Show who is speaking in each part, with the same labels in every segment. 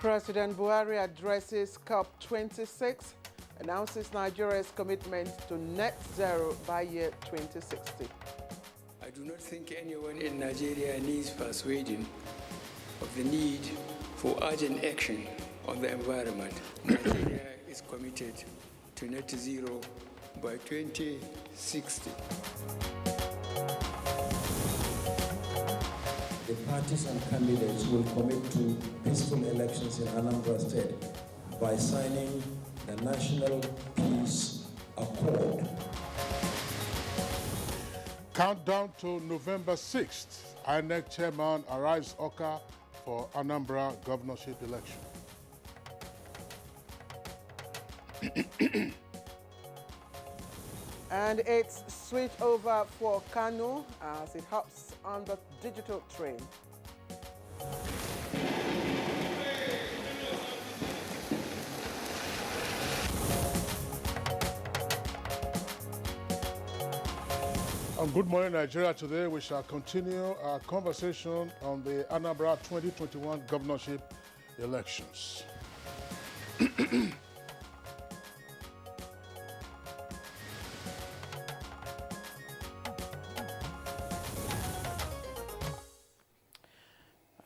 Speaker 1: President Buhari addresses COP26, announces Nigeria's commitment to net zero by year 2060.
Speaker 2: I do not think anyone in Nigeria needs persuading of the need for urgent action on the environment. Nigeria is committed to net zero by 2060.
Speaker 3: The parties and candidates will commit to peaceful elections in Anambra State by signing the National Peace Accord.
Speaker 4: Countdown to November 6th, INEC chairman arrives Oka for Anambra governorship election.
Speaker 1: And it's switch over for Kanu as it hops on the digital train.
Speaker 4: Good morning, Nigeria. Today we shall continue our conversation on the Anambra 2021 governorship elections.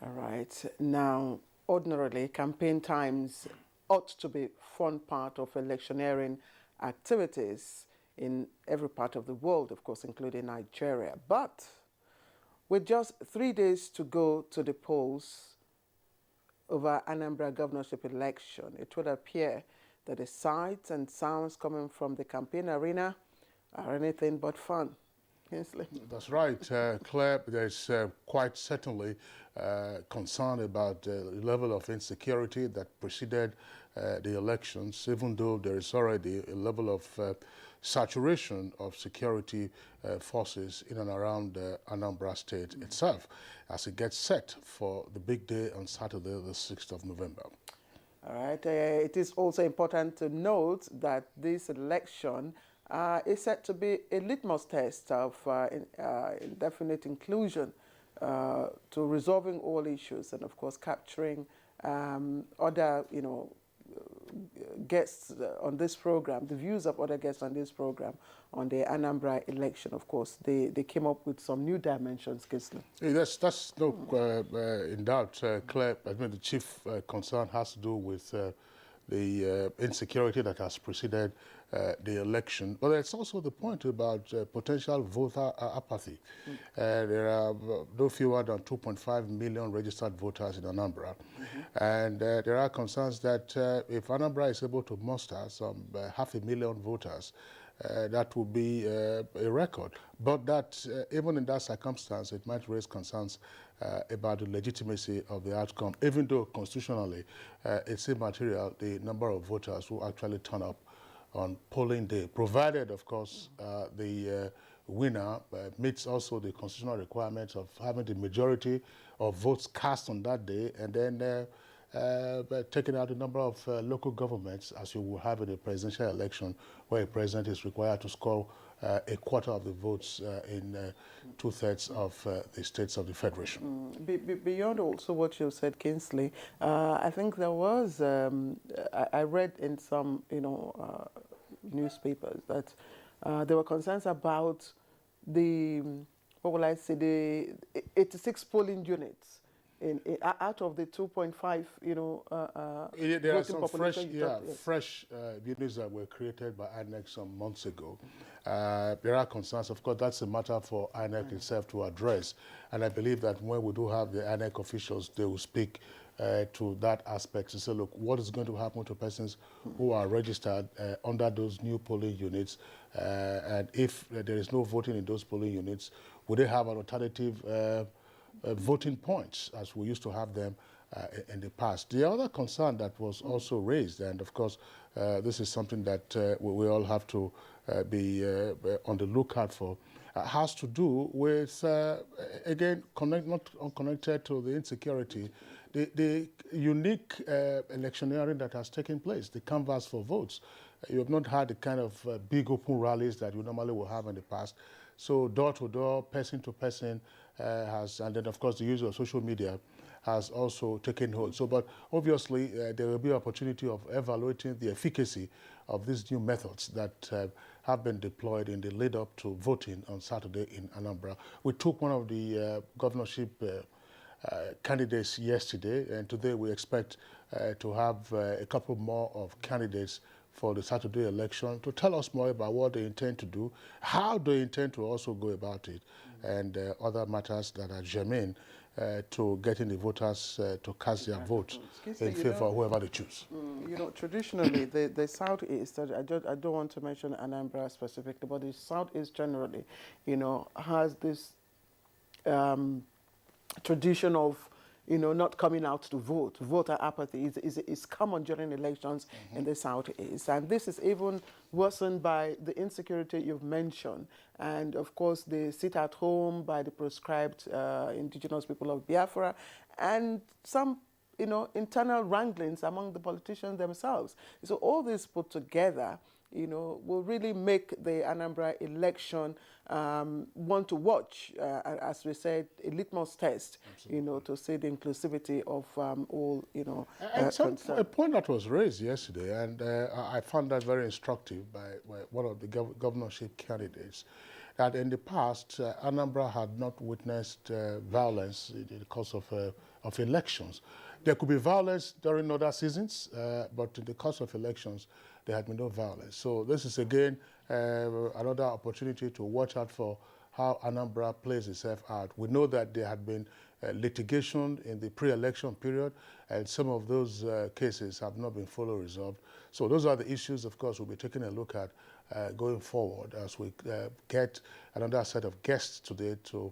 Speaker 1: All right. Now, ordinarily, campaign times ought to be fun part of electioneering activities in every part of the world, of course, including Nigeria. But with just 3 days to go to the polls over Anambra governorship election, it would appear that the sights and sounds coming from the campaign arena are anything but fun. Kinsley.
Speaker 4: That's right, Claire. There's quite certainly concern about the level of insecurity that preceded the elections, even though there is already a level of saturation of security forces in and around Anambra State itself as it gets set for the big day on Saturday, the 6th of November.
Speaker 1: All right. It is also important to note that this election is set to be a litmus test of indefinite inclusion to resolving all issues and, of course, capturing other, guests on this program, the views of other guests on this program on the Anambra election. Of course, they came up with some new dimensions, Kinsley.
Speaker 4: Hey, that's no in doubt, Claire. I mean, the chief concern has to do with the insecurity that has preceded the election. But there's also the point about potential voter apathy. There are no fewer than 2.5 million registered voters in Anambra. And there are concerns that if Anambra is able to muster some 500,000 voters, that would be a record. But that even in that circumstance, it might raise concerns about the legitimacy of the outcome, even though constitutionally it's immaterial the number of voters who actually turn up on polling day, provided, of course, the winner meets also the constitutional requirements of having the majority of votes cast on that day, and then taking out a number of local governments, as you will have in a presidential election, where a president is required to score a quarter of the votes in 2/3 of the states of the Federation.
Speaker 1: Beyond also what you said, Kinsley, I think there was, I read in some, newspapers that there were concerns about the, what will I say, the 86 polling units. Out of the 2.5,
Speaker 4: there are some fresh units that were created by INEC some months ago. There are concerns, of course, that's a matter for INEC itself to address. And I believe that when we do have the INEC officials, they will speak to that aspect to say, look, what is going to happen to persons who are registered under those new polling units? And if there is no voting in those polling units, would they have an alternative voting points, as we used to have them in the past? The other concern that was also raised, and of course this is something that we all have to be on the lookout for, has to do with, again, not unconnected to the insecurity, the unique electioneering that has taken place, the canvass for votes. You have not had the kind of big open rallies that you normally will have in the past. So door to door, person to person and then of course the use of social media has also taken hold. So, but obviously there will be opportunity of evaluating the efficacy of these new methods that have been deployed in the lead up to voting on Saturday in Anambra. We took one of the governorship candidates yesterday, and today we expect to have a couple more of candidates for the Saturday election to tell us more about what they intend to do, how they intend to also go about it, and other matters that are germane to getting the voters to cast their vote in favor of whoever they choose.
Speaker 1: You know, traditionally, the Southeast, I don't want to mention Anambra specifically, but the Southeast generally, you know, has this tradition of, you know, not coming out to vote. Voter apathy is common during elections in the Southeast. And this is even worsened by the insecurity you've mentioned. And of course, the sit at home by the proscribed indigenous people of Biafra and some, you know, internal wranglings among the politicians themselves. So all this put together, you know, will really make the Anambra election one to watch, as we said, a litmus test, you know, to see the inclusivity of all, you know,
Speaker 4: a point that was raised yesterday, and I found that very instructive by one of the governorship candidates, that in the past, Anambra had not witnessed violence in the course of elections. There could be violence during other seasons, but in the course of elections, there had been no violence. So this is again another opportunity to watch out for how Anambra plays itself out. We know that there had been litigation in the pre-election period, and some of those cases have not been fully resolved. So those are the issues, of course, we'll be taking a look at going forward as we get another set of guests today to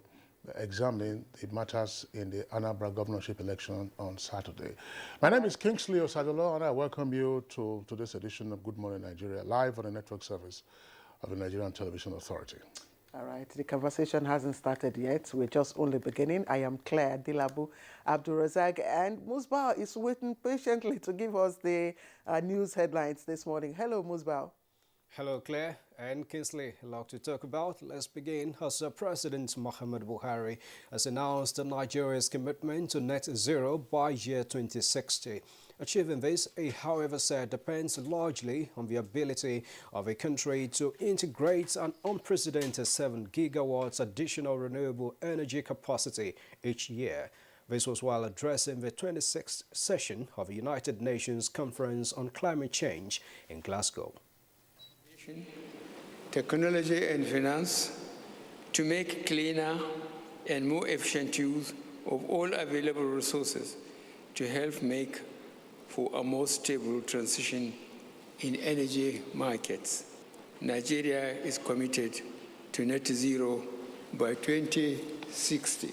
Speaker 4: examine the matters in the Anambra governorship election on Saturday. My name is Kingsley Osadolo, and I welcome you to this edition of Good Morning Nigeria, live on the network service of the Nigerian Television Authority.
Speaker 1: All right, the conversation hasn't started yet. We're just only beginning. I am Claire Dilabu Abdulrazak, and Musbah is waiting patiently to give us the news headlines this morning. Hello, Musbah.
Speaker 5: Hello, Claire and Kingsley. A lot to talk about. Let's begin. As President Muhammadu Buhari has announced Nigeria's commitment to net zero by year 2060. Achieving this, he however said, depends largely on the ability of a country to integrate an unprecedented 7 gigawatts additional renewable energy capacity each year. This was while addressing the 26th session of the United Nations Conference on Climate Change in Glasgow.
Speaker 2: Technology and finance to make cleaner and more efficient use of all available resources to help make for a more stable transition in energy markets. Nigeria is committed to net zero by 2060.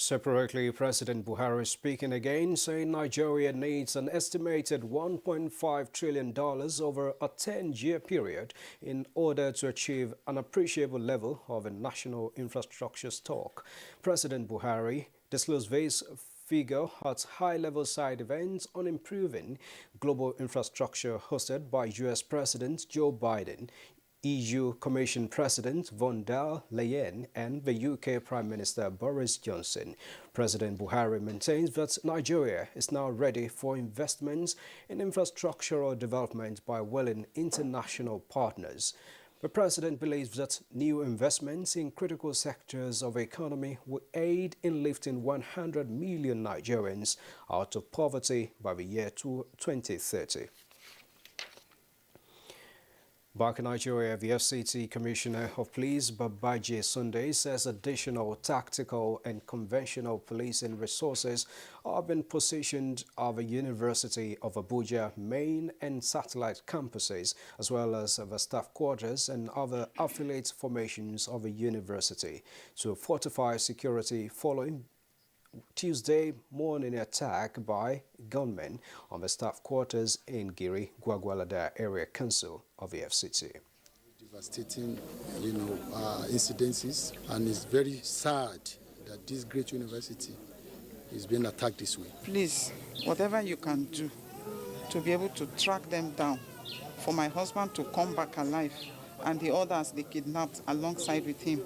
Speaker 5: Separately, President Buhari speaking again, saying Nigeria needs an estimated $1.5 trillion over a 10-year period in order to achieve an appreciable level of a national infrastructure stock. President Buhari disclosed this figure at high-level side events on improving global infrastructure hosted by U.S. President Joe Biden, EU Commission President von der Leyen and the UK Prime Minister Boris Johnson. President Buhari maintains that Nigeria is now ready for investments in infrastructural development by willing international partners. The President believes that new investments in critical sectors of the economy will aid in lifting 100 million Nigerians out of poverty by the year 2030. Back in Nigeria, the FCT Commissioner of Police, Babaji Sunday, says additional tactical and conventional policing resources have been positioned at the University of Abuja main and satellite campuses, as well as the staff quarters and other affiliate formations of the university to fortify security following Tuesday morning attack by gunmen on the staff quarters in Giri, Gwagwalada Area Council of the FCT.
Speaker 6: Devastating, incidences, and it's very sad that this great university is being attacked this way.
Speaker 7: Please, whatever you can do to be able to track them down, for my husband to come back alive, and the others they kidnapped alongside with him.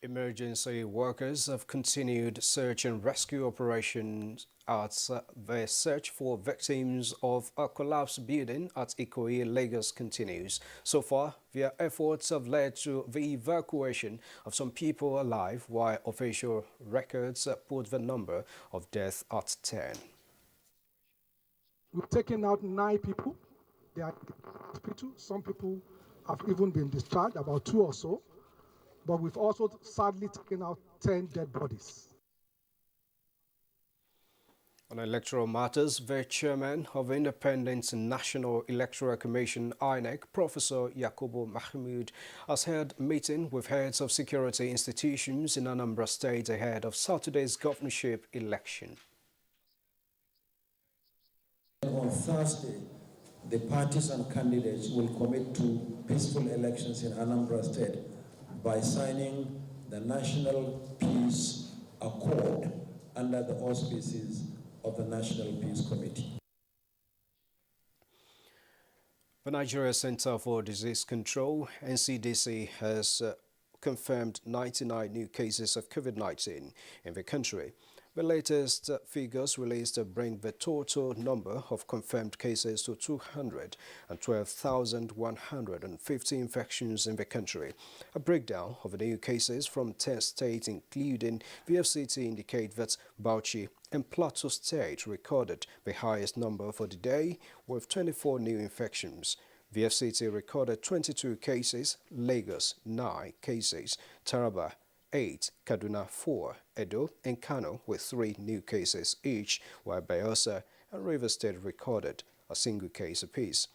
Speaker 5: Emergency workers have continued search and rescue operations at their search for victims of a collapsed building at Ikoyi, Lagos continues. So far, their efforts have led to the evacuation of some people alive, while official records put the number of deaths at 10.
Speaker 8: We've taken out 9 people. They are in the hospital. Some people have even been discharged, about 2 or so. But we've also sadly taken out 10 dead bodies.
Speaker 5: On electoral matters, the chairman of the Independent National Electoral Commission, INEC, Professor Yakubu Mahmoud, has held a meeting with heads of security institutions in Anambra State ahead of Saturday's governorship election.
Speaker 3: On Thursday, the parties and candidates will commit to peaceful elections in Anambra State by signing the National Peace Accord under the auspices of the National Peace Committee.
Speaker 5: The Nigeria Center for Disease Control, NCDC, has confirmed 99 new cases of COVID-19 in the country. The latest figures released bring the total number of confirmed cases to 212,150 infections in the country. A breakdown of the new cases from 10 states, including the FCT, indicate that Bauchi and Plateau State recorded the highest number for the day, with 24 new infections. The FCT recorded 22 cases, Lagos 9 cases, Taraba 8, Kaduna 4, Edo and Kano with 3 new cases each, while Bayelsa and Rivers State recorded a single case apiece.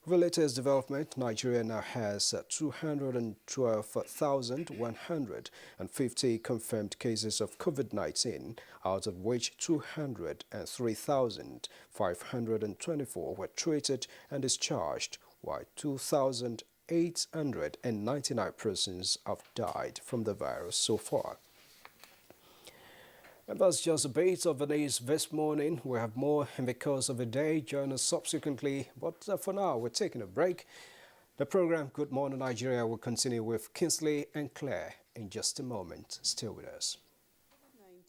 Speaker 5: The latest development, Nigeria now has 212,150 confirmed cases of COVID-19, out of which 203,524 were treated and discharged, while 2,899 persons have died from the virus so far. And that's just a bit of the news this morning. We have more in the course of the day. Join us subsequently. But for now, we're taking a break. The program Good Morning Nigeria will continue with Kingsley and Claire in just a moment. Stay with us.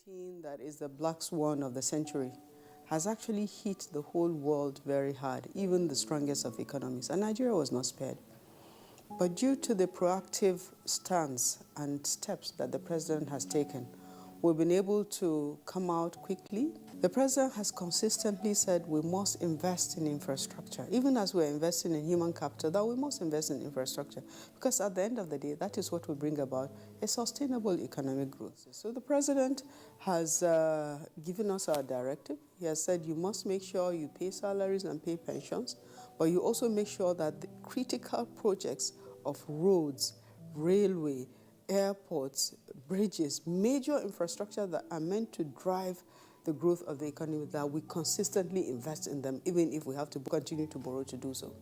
Speaker 9: COVID-19, that is the black swan of the century, has actually hit the whole world very hard, even the strongest of economies. And Nigeria was not spared. But due to the proactive stance and steps that the president has taken, we've been able to come out quickly. The president has consistently said we must invest in infrastructure, even as we're investing in human capital, that we must invest in infrastructure, because at the end of the day, that is what will bring about a sustainable economic growth. So the president has given us our directive. He has said you must make sure you pay salaries and pay pensions, but you also make sure that the critical projects of roads, railway, airports, bridges, major infrastructure that are meant to drive the growth of the economy, that we consistently invest in them, even if we have to continue to borrow to do so.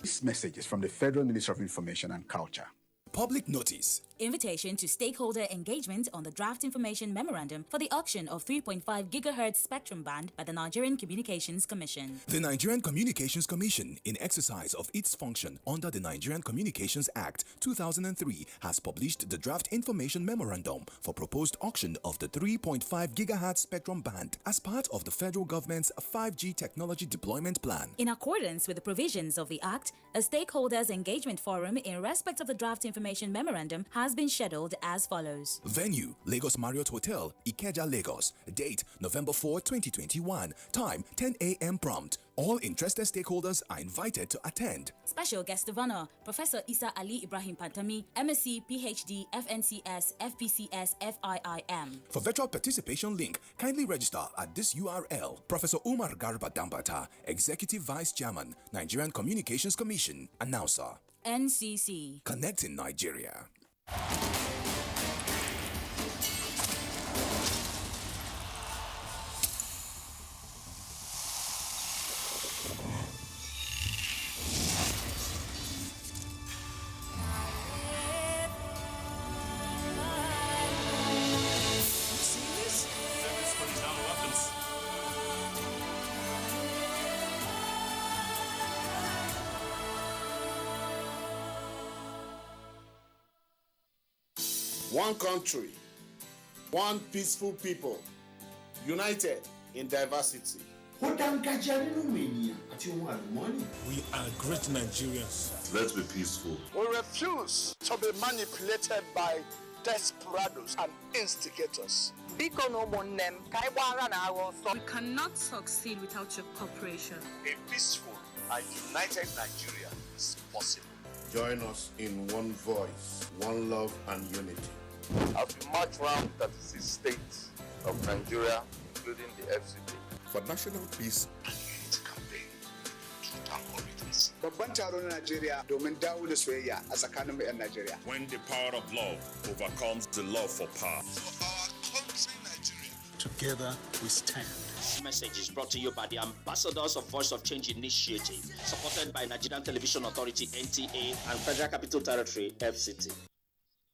Speaker 10: This message is from the Federal Ministry of Information and Culture. Public notice.
Speaker 11: Invitation to stakeholder engagement on the draft information memorandum for the auction of 3.5 gigahertz spectrum band by the Nigerian Communications Commission.
Speaker 10: The Nigerian Communications Commission, in exercise of its function under the Nigerian Communications Act 2003, has published the draft information memorandum for proposed auction of the 3.5 gigahertz spectrum band as part of the federal government's 5G technology deployment plan.
Speaker 11: In accordance with the provisions of the Act, a stakeholders engagement forum in respect of the draft information memorandum has been scheduled as follows.
Speaker 10: Venue, Lagos Marriott Hotel, Ikeja, Lagos. Date, November 4, 2021. Time, 10 a.m. prompt. All interested stakeholders are invited to attend.
Speaker 11: Special guest of honor, Professor Isa Ali Ibrahim Pantami, MSc, PhD, FNCS, FPCS, FIIM.
Speaker 10: For virtual participation link, kindly register at this URL. Professor Umar Garba Dambata, Executive Vice Chairman, Nigerian Communications Commission. Announcer.
Speaker 11: NCC.
Speaker 10: Connecting Nigeria.
Speaker 12: See this? This one's out of weapons. one country, one peaceful people, united in diversity.
Speaker 13: We are great Nigerians.
Speaker 12: Let's be peaceful.
Speaker 14: We refuse to be manipulated by desperados and instigators.
Speaker 15: We cannot succeed without your cooperation.
Speaker 14: A peaceful and united Nigeria is possible.
Speaker 12: Join us in one voice, one love and unity.
Speaker 14: As we march round 36 states of Nigeria, including the FCT,
Speaker 12: for national peace
Speaker 14: and unity campaign to tackle it.
Speaker 16: Babban taro na Najeriya domin dawo da soyayya a tsakanin mu 'yan Najeriya.
Speaker 17: When the power of love overcomes the love for power.
Speaker 14: For our country, Nigeria.
Speaker 13: Together we stand.
Speaker 18: This message is brought to you by the ambassadors of Voice of Change Initiative, supported by Nigerian Television Authority (NTA) and Federal Capital Territory (FCT).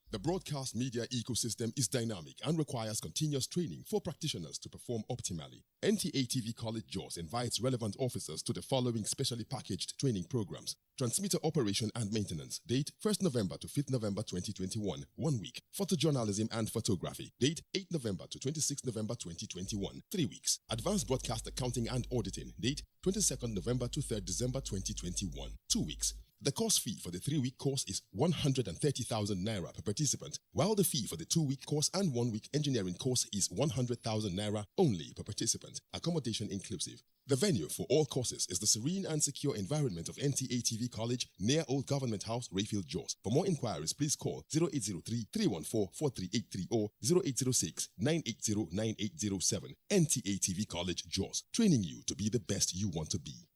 Speaker 19: The broadcast media ecosystem is dynamic and requires continuous training for practitioners to perform optimally. NTA TV College JOS invites relevant officers to the following specially packaged training programs. Transmitter operation and maintenance. Date 1st November to 5th November 2021. 1 week. Photojournalism and photography. Date 8th November to 26th November 2021. 3 weeks. Advanced broadcast accounting and auditing. Date 22nd November to 3rd December 2021. 2 weeks. The course fee for the 3-week course is 130,000 naira per participant, while the fee for the 2-week course and 1-week engineering course is 100,000 naira only per participant, accommodation inclusive. The venue for all courses is the serene and secure environment of NTA TV College near Old Government House, Rayfield, Jos. For more inquiries, please call 0803-314-4383 or 0806-980-9807. NTA TV College, Jos, training you to be the best you want to be.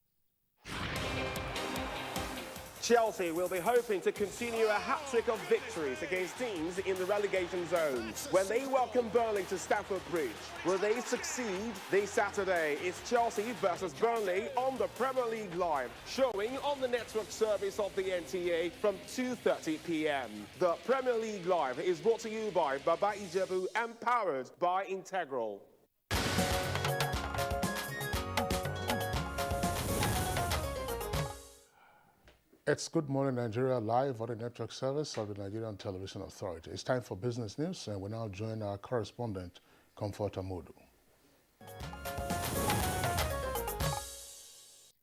Speaker 20: Chelsea will be hoping to continue a hat-trick of victories against teams in the relegation zone when they welcome Burnley to Stamford Bridge. Will they succeed this Saturday? It's Chelsea versus Burnley on the Premier League Live, showing on the network service of the NTA from 2:30 p.m. The Premier League Live is brought to you by Baba Ijebu and powered by Integral.
Speaker 4: It's Good Morning Nigeria live on the network service of the Nigerian Television Authority. It's time for business news, and we now join our correspondent, Comfort Amodu.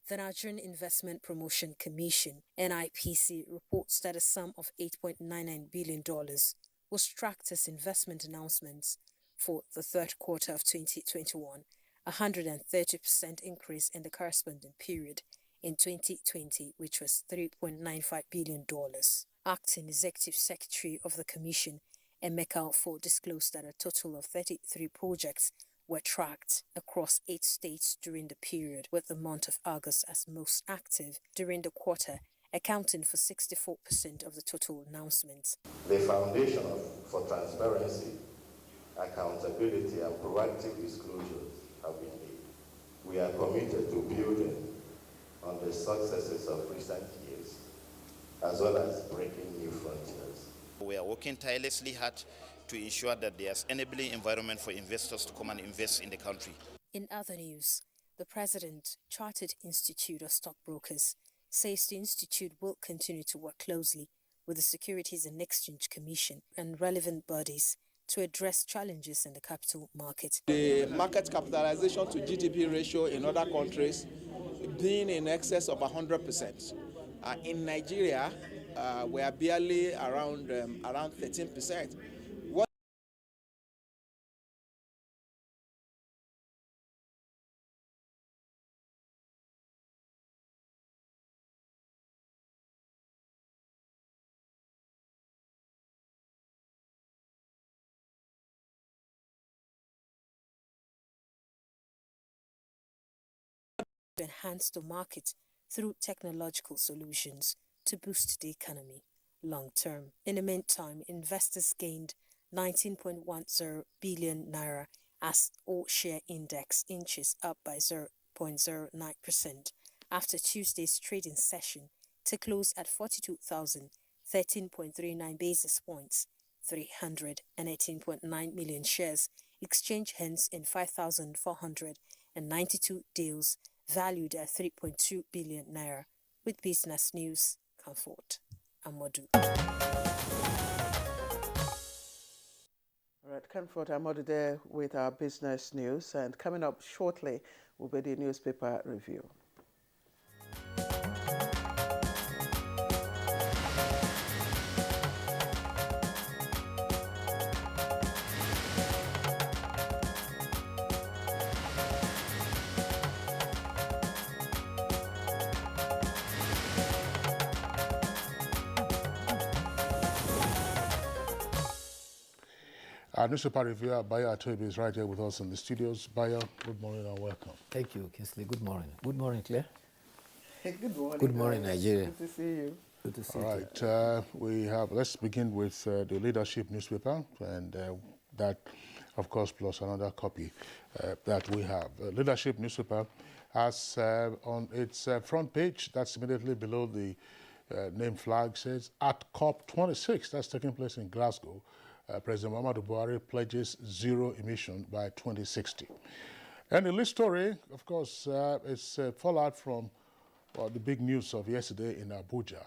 Speaker 21: The Nigerian Investment Promotion Commission, NIPC, reports that a sum of $8.99 billion was tracked as investment announcements for the third quarter of 2021, a 130% increase in the corresponding period in 2020, which was $3.95 billion. Acting Executive Secretary of the Commission, Emeka Ford, disclosed that a total of 33 projects were tracked across 8 states during the period, with the month of August as most active during the quarter, accounting for 64% of the total announcements.
Speaker 22: The foundation for transparency, accountability, and proactive disclosures have been laid. We are committed to building on the successes of recent years, as well as breaking new frontiers.
Speaker 23: We are working tirelessly hard to ensure that there's an enabling environment for investors to come and invest in the country.
Speaker 21: In other news, the President, Chartered Institute of Stockbrokers, says the institute will continue to work closely with the Securities and Exchange Commission and relevant bodies to address challenges in the capital market.
Speaker 24: The market capitalization to GDP ratio in other countries being in excess of 100%. In Nigeria, we are barely around 13%.
Speaker 21: To enhance the market through technological solutions to boost the economy long term. In the meantime, investors gained 19.10 billion naira as all-share index inches up by 0.09% after Tuesday's trading session to close at 42,013.39 basis points. 318.9 million shares exchanged hence in 5,492 deals valued at 3.2 billion naira. With business news, Comfort Amodu.
Speaker 1: All right, Comfort, I'm already there with our business news, and coming up shortly will be the newspaper review.
Speaker 4: Our newspaper reviewer, Bayo Atobi, is right here with us in the studios. Bayo, good morning and welcome.
Speaker 2: Thank you, Kingsley. Good morning. Good morning, Claire.
Speaker 1: Good morning.
Speaker 2: Good morning, Nigeria.
Speaker 1: Good to see you.
Speaker 2: Good to see
Speaker 4: you. All right, let's begin with the leadership newspaper, and that, of course, plus another copy that we have. Leadership newspaper has on its front page, that's immediately below the name flag, says, at COP26, that's taking place in Glasgow, President Muhammadu Buhari pledges zero emission by 2060. And the lead story, of course, is fallout from the big news of yesterday in Abuja.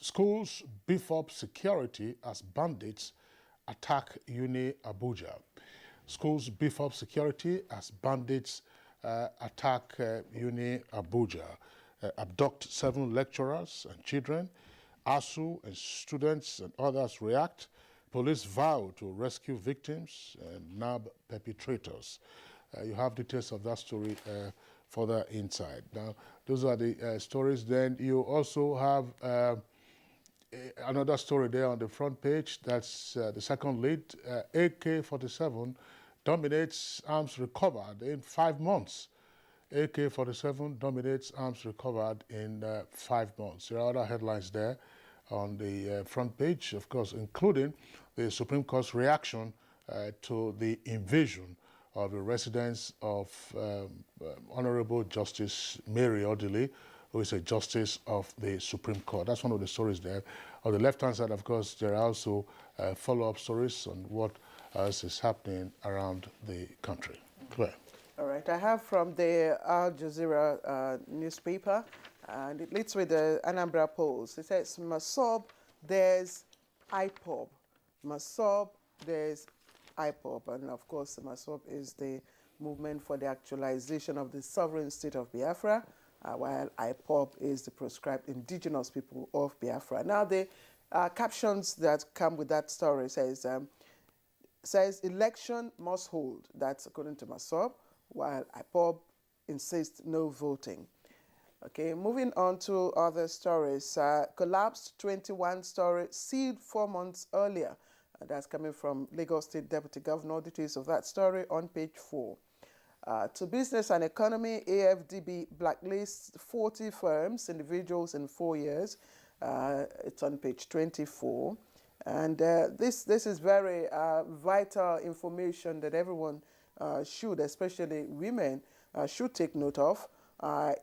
Speaker 4: Schools beef up security as bandits attack Uni Abuja. Schools beef up security as bandits attack Uni Abuja. Abduct 7 lecturers and children. ASU and students and others react. Police vow to rescue victims and nab perpetrators. You have details of that story further inside. Now, those are the stories. Then you also have another story there on the front page. That's the second lead. AK-47 dominates arms recovered in 5 months. AK-47 dominates arms recovered in 5 months. There are other headlines there on the front page, of course, including the Supreme Court's reaction to the invasion of the residence of Honorable Justice Mary Odili, who is a justice of the Supreme Court. That's one of the stories there. On the left-hand side, of course, there are also follow-up stories on what else is happening around the country. Claire.
Speaker 1: All right, I have from the Al Jazeera newspaper, and it leads with the Anambra polls. It says, Masob, there's IPOB. Masob, there's IPOB. And of course, Masob is the movement for the actualization of the sovereign state of Biafra, while IPOB is the proscribed indigenous people of Biafra. Now, the captions that come with that story says election must hold. That's according to Masob, while IPOB insists no voting. Okay, moving on to other stories. Collapsed 21-story sealed 4 months earlier. That's coming from Lagos State Deputy Governor. Details of that story on page 4. To Business and Economy, AFDB blacklists 40 firms, individuals in 4 years. It's on page 24. And this is very vital information that everyone should, especially women, should take note of.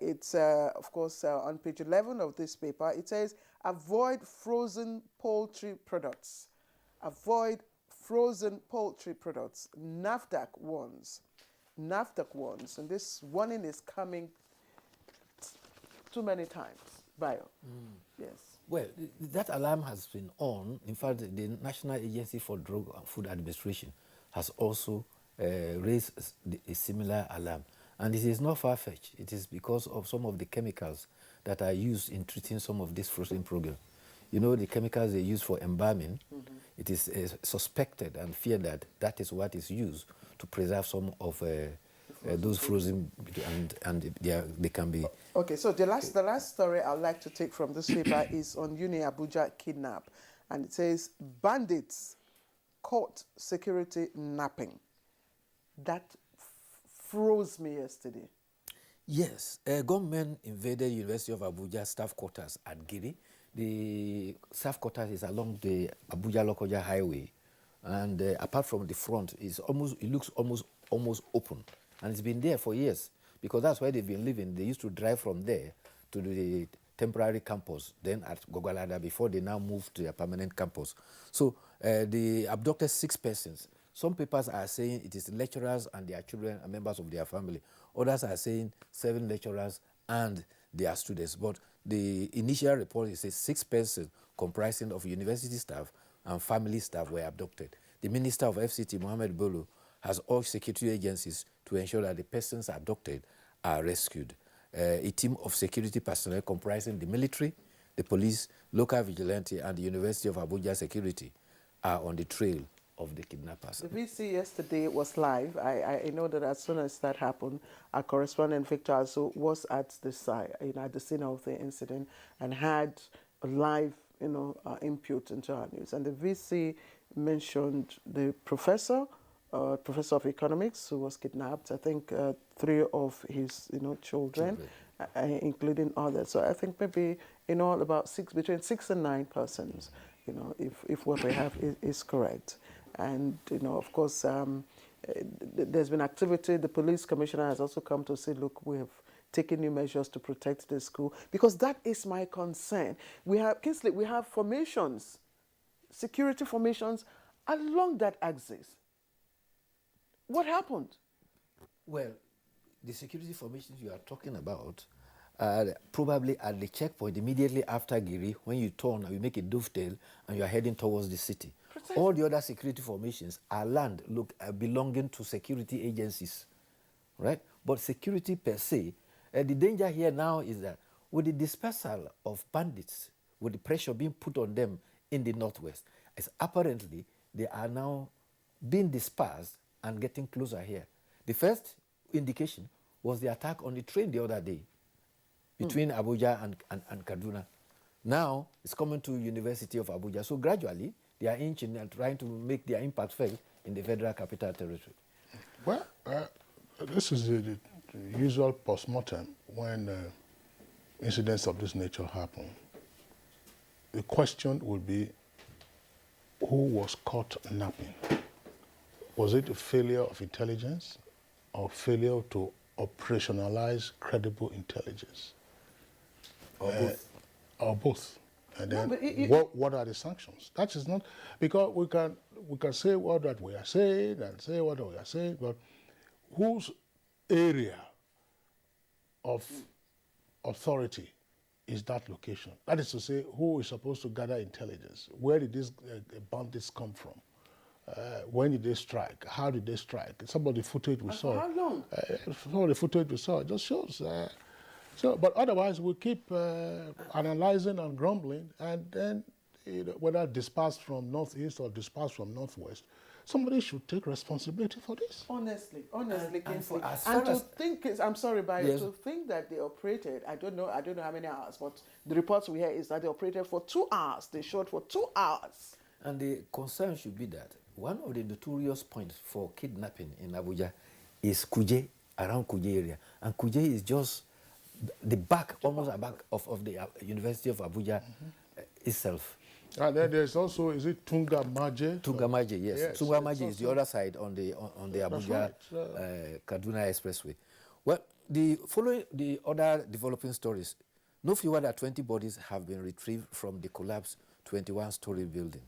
Speaker 1: It's, of course, on page 11 of this paper. It says, avoid frozen poultry products. Avoid frozen poultry products. NAFDAC warns. NAFDAC warns. And this warning is coming too many times. Bayo. Yes.
Speaker 2: Well, that alarm has been on. In fact, the National Agency for Drug and Food Administration has also raised a similar alarm. And it is not far-fetched. It is because of some of the chemicals that are used in treating some of these frozen programs. You know, the chemicals they use for embalming, it is suspected and feared that that is what is used to preserve some of those frozen, and they can be...
Speaker 1: Okay, so the last story I'd like to take from this paper is on Uni Abuja kidnap. And it says, bandits caught security napping. That froze me yesterday.
Speaker 2: Yes, gunmen invaded University of Abuja staff quarters at Giri. The staff quarters is along the Abuja-Lokoja highway, and apart from the front, it looks almost open, and it's been there for years because that's where they've been living. They used to drive from there to the temporary campus, then at Gogolada, before they now moved to their permanent campus. So they abducted 6 persons. Some papers are saying it is lecturers and their children and members of their family. Others are saying 7 lecturers and their students. But the initial report says 6 persons comprising of university staff and family staff were abducted. the Minister of FCT, Mohammed Bolo, has urged security agencies to ensure that the persons abducted are rescued. A team of security personnel comprising the military, the police, local vigilante, and the University of Abuja security are on the trail of the kidnappers.
Speaker 1: The VC yesterday was live. I know that as soon as that happened, our correspondent Victor also was at the site, at the scene of the incident, and had a live, input into our news. And the VC mentioned the professor of economics who was kidnapped. I think 3 of his, children. Including others. So I think maybe in all about between 6 and 9 persons, if what we have is correct. And, of course, there's been activity. The police commissioner has also come to say, look, we have taken new measures to protect the school, because that is my concern. We have, Kingsley, we have formations, security formations along that axis. What happened?
Speaker 2: Well, the security formations you are talking about probably at the checkpoint immediately after Giri, when you turn and you make a dovetail and you are heading towards the city. Precisely. All the other security formations are land belonging to security agencies, right? But security per se, the danger here now is that with the dispersal of bandits, with the pressure being put on them in the northwest, as apparently they are now being dispersed and getting closer here. The first indication was the attack on the train the other day between Abuja and Kaduna. Now it's coming to University of Abuja. So gradually they are inching and trying to make their impact felt in the Federal Capital Territory.
Speaker 4: Well, this is the usual postmortem when incidents of this nature happen. The question would be, who was caught napping? Was it a failure of intelligence or failure to operationalize credible intelligence?
Speaker 2: Or both.
Speaker 4: Or both. And then what are the sanctions? That is not, because we can say what that we are saying and say what we are saying, but whose area of authority is that location? That is to say, who is supposed to gather intelligence? Where did these bandits come from? When did they strike? How did they strike? Some of the footage we saw.
Speaker 1: How long?
Speaker 4: Some of the footage we saw just shows. But otherwise, we keep analyzing and grumbling, and then whether dispersed from northeast or dispersed from northwest, somebody should take responsibility for this.
Speaker 1: Honestly, Kingsley. And to think, I'm sorry, but yes, to think that they operated, I don't know how many hours, but the reports we hear is that they operated for 2 hours. They shot for 2 hours.
Speaker 2: And the concern should be that one of the notorious points for kidnapping in Abuja is Kuje, around Kuje area. And Kuje is just the back, almost the back of the University of Abuja itself.
Speaker 4: And then there's also, is it Tungamaje?
Speaker 2: Tungamaje, yes. Tungamaje is the other side on the Abuja Kaduna Expressway. Well, following the other developing stories, no fewer than 20 bodies have been retrieved from the collapsed 21-story building.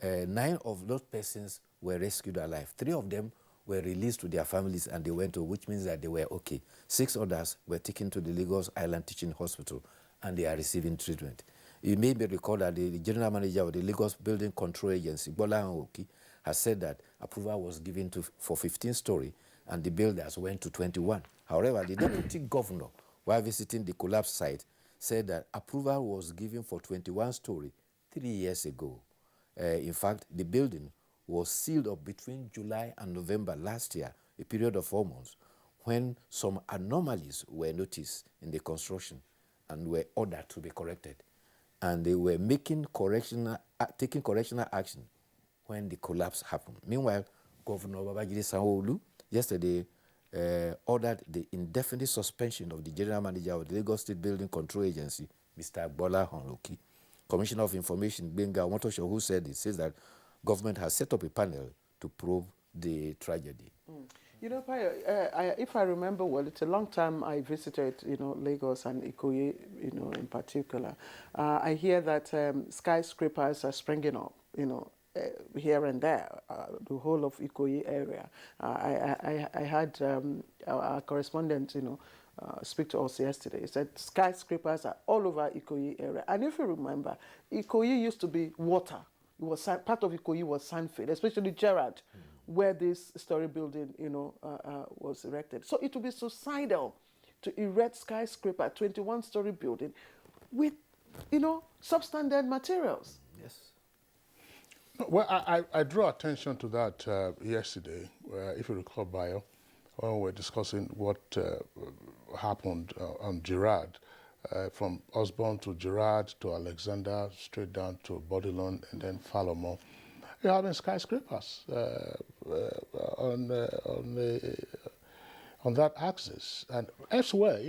Speaker 2: 9 of those persons were rescued alive. 3 of them were released to their families and they went to, which means that they were okay. 6 others were taken to the Lagos Island Teaching Hospital and they are receiving treatment. You may recall that the general manager of the Lagos Building Control Agency, Bola Hanwoki, has said that approval was given for 15 stories and the builders went to 21. However, the deputy governor, while visiting the collapse site, said that approval was given for 21 stories 3 years ago. In fact, the building was sealed up between July and November last year, a period of 4 months, when some anomalies were noticed in the construction and were ordered to be corrected. And they were taking correctional action when the collapse happened. Meanwhile, Governor Babajide Sanwo-Olu yesterday ordered the indefinite suspension of the general manager of the Lagos State Building Control Agency, Mr. Bola Hanwoki. Commissioner of Information, Benga Omotosho, who said it, says that government has set up a panel to probe the tragedy.
Speaker 1: You know, Payo, if I remember well, it's a long time I visited, Lagos and Ikoyi, in particular. I hear that skyscrapers are springing up, here and there, the whole of Ikoyi area. I had our correspondent, speak to us yesterday. He said skyscrapers are all over Ikoyi area. And if you remember, Ikoyi used to be water. it was part of Ikoyi was sandfield, especially Gerrard, where this story building, was erected. So it would be suicidal to erect skyscraper 21-story building with, substandard materials.
Speaker 2: Yes.
Speaker 4: Well, I draw attention to that yesterday, if you recall, Bayo, when we were discussing what happened on Gerrard, from Osborne to Gerrard to Alexander, straight down to Bodilon and then Falomo. You're having skyscrapers on that axis, and elsewhere,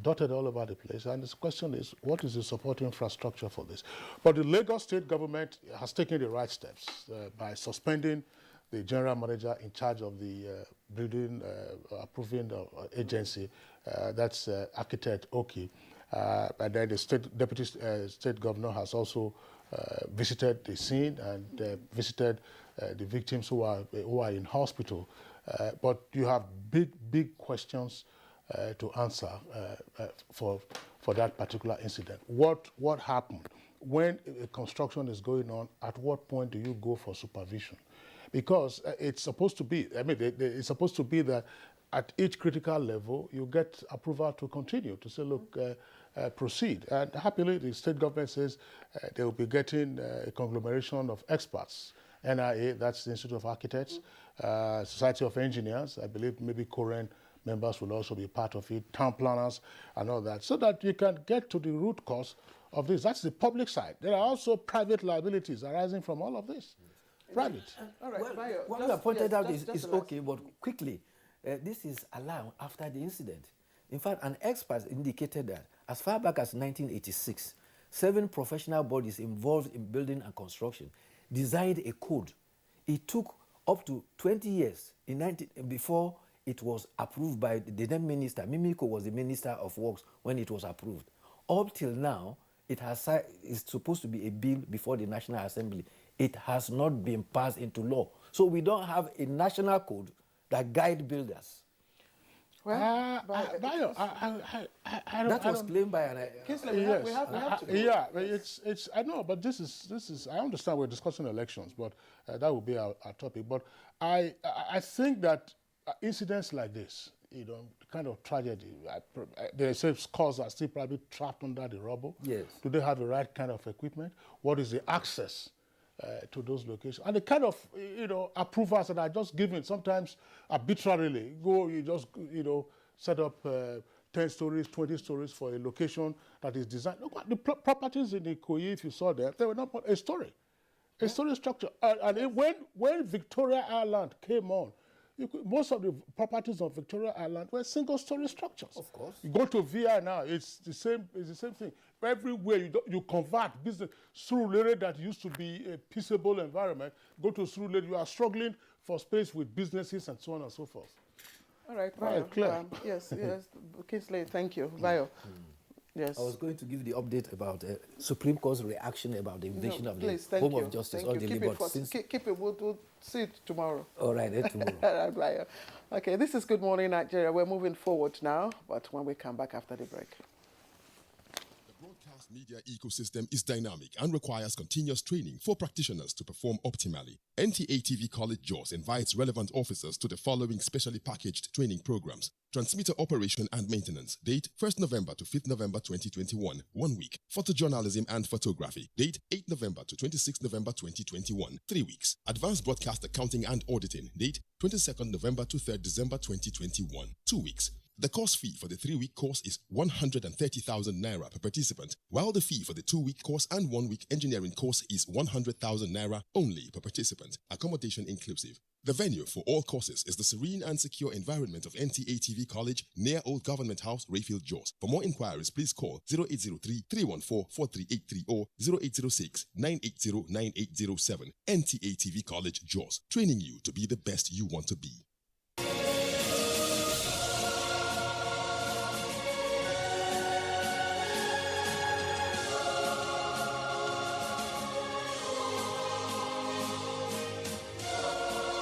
Speaker 4: dotted all over the place. And the question is, what is the support infrastructure for this? But the Lagos state government has taken the right steps by suspending the general manager in charge of the building approving agency, that's architect Oki. And then the deputy state governor has also visited the scene and visited the victims who are in hospital. But you have big questions to answer for that particular incident. What happened? When construction is going on, at what point do you go for supervision? Because it's supposed to be, it's supposed to be that at each critical level, you get approval to continue, to say, look, proceed. And happily, the state government says they will be getting a conglomeration of experts. NIA, that's the Institute of Architects, Society of Engineers, I believe maybe current members will also be part of it, town planners and all that, so that you can get to the root cause of this. That's the public side. There are also private liabilities arising from all of this. Private.
Speaker 1: All right,
Speaker 2: well, what you have pointed out is okay, but quickly, this is allowed after the incident. In fact, an expert indicated that as far back as 1986, 7 professional bodies involved in building and construction designed a code. It took up to 20 years before it was approved by the then minister. Mimiko was the Minister of Works when it was approved. Up till now, it's supposed to be a bill before the National Assembly. It has not been passed into law. So we don't have a national code that guides builders.
Speaker 1: Well,
Speaker 2: that was claimed by an...
Speaker 1: Kingsley,
Speaker 4: yes.
Speaker 1: we have to
Speaker 4: yeah, it's. I know, but this is. I understand we're discussing elections, but that will be our topic. But I think that incidents like this, kind of tragedy, they say scores are still probably trapped under the rubble.
Speaker 2: Yes.
Speaker 4: Do they have the right kind of equipment? What is the access to those locations? And the kind of, approvals that are just given sometimes arbitrarily. You just, set up 10 stories, 20 stories for a location that is designed. Look, the properties in Ikoyi, if you saw them, they were not a story. A story structure. And when Victoria Island came on, most of the properties on Victoria Island were single-story structures.
Speaker 2: Of course.
Speaker 4: You go to VI now, it's the same thing. Everywhere you convert business. Surulere, that used to be a peaceable environment, go to Surulere, you are struggling for space with businesses and so on and so forth.
Speaker 1: All right,
Speaker 4: Claire.
Speaker 1: yes, Kingsley, thank you. Bayo. Yes.
Speaker 2: I was going to give the update about Supreme Court's reaction about the invasion of the
Speaker 1: Home
Speaker 2: of Justice.
Speaker 1: Keep it. We'll see it tomorrow.
Speaker 2: All right, tomorrow.
Speaker 1: All right, okay, this is Good Morning Nigeria. We're moving forward now, but when we come back after the break.
Speaker 19: Media ecosystem is dynamic and requires continuous training for practitioners to perform optimally. NTA TV College Jos invites relevant officers to the following specially packaged training programs. Transmitter operation and maintenance. Date 1st November to 5th November 2021. 1 week. Photojournalism and photography. Date 8th November to 26th November 2021. 3 weeks. Advanced broadcast accounting and auditing. Date 22nd November to 3rd December 2021. 2 weeks. The course fee for the 3-week course is 130,000 naira per participant, while the fee for the 2-week course and 1-week engineering course is 100,000 naira only per participant, accommodation inclusive. The venue for all courses is the serene and secure environment of NTA TV College near Old Government House, Rayfield, Jos. For more inquiries, please call 0803-314-43830 or 0806-980-9807. NTA TV College, Jos, training you to be the best you want to be.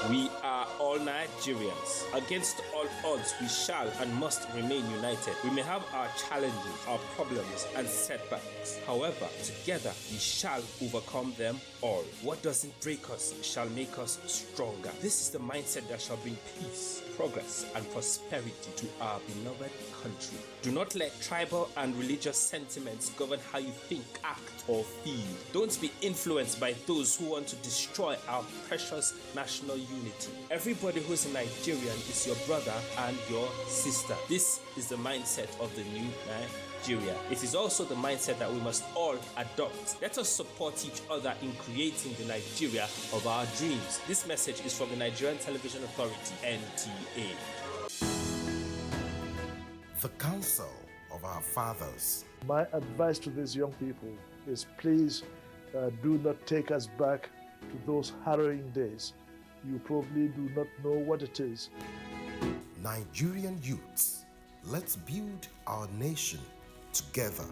Speaker 20: We are all
Speaker 3: all Nigerians. Against all odds, we shall and must remain united. We may have our challenges, our problems, and setbacks. However, together we shall overcome them all. What doesn't break us shall make us stronger. This is the mindset that shall bring peace, progress, and prosperity to our beloved country. Do not let tribal and religious sentiments govern how you think, act, or feel. Don't be influenced by those who want to destroy our precious national unity. Everybody who's a Nigerian is your brother and your sister. This is the mindset of the new Nigeria. It is also the mindset that we must all adopt. Let us support each other in creating the Nigeria of our dreams. This message is from the Nigerian Television Authority, NTA.
Speaker 6: The counsel of our fathers.
Speaker 7: My advice to these young people is please do not take us back to those harrowing days. You probably do not know what it is.
Speaker 6: Nigerian youths, let's build our nation together.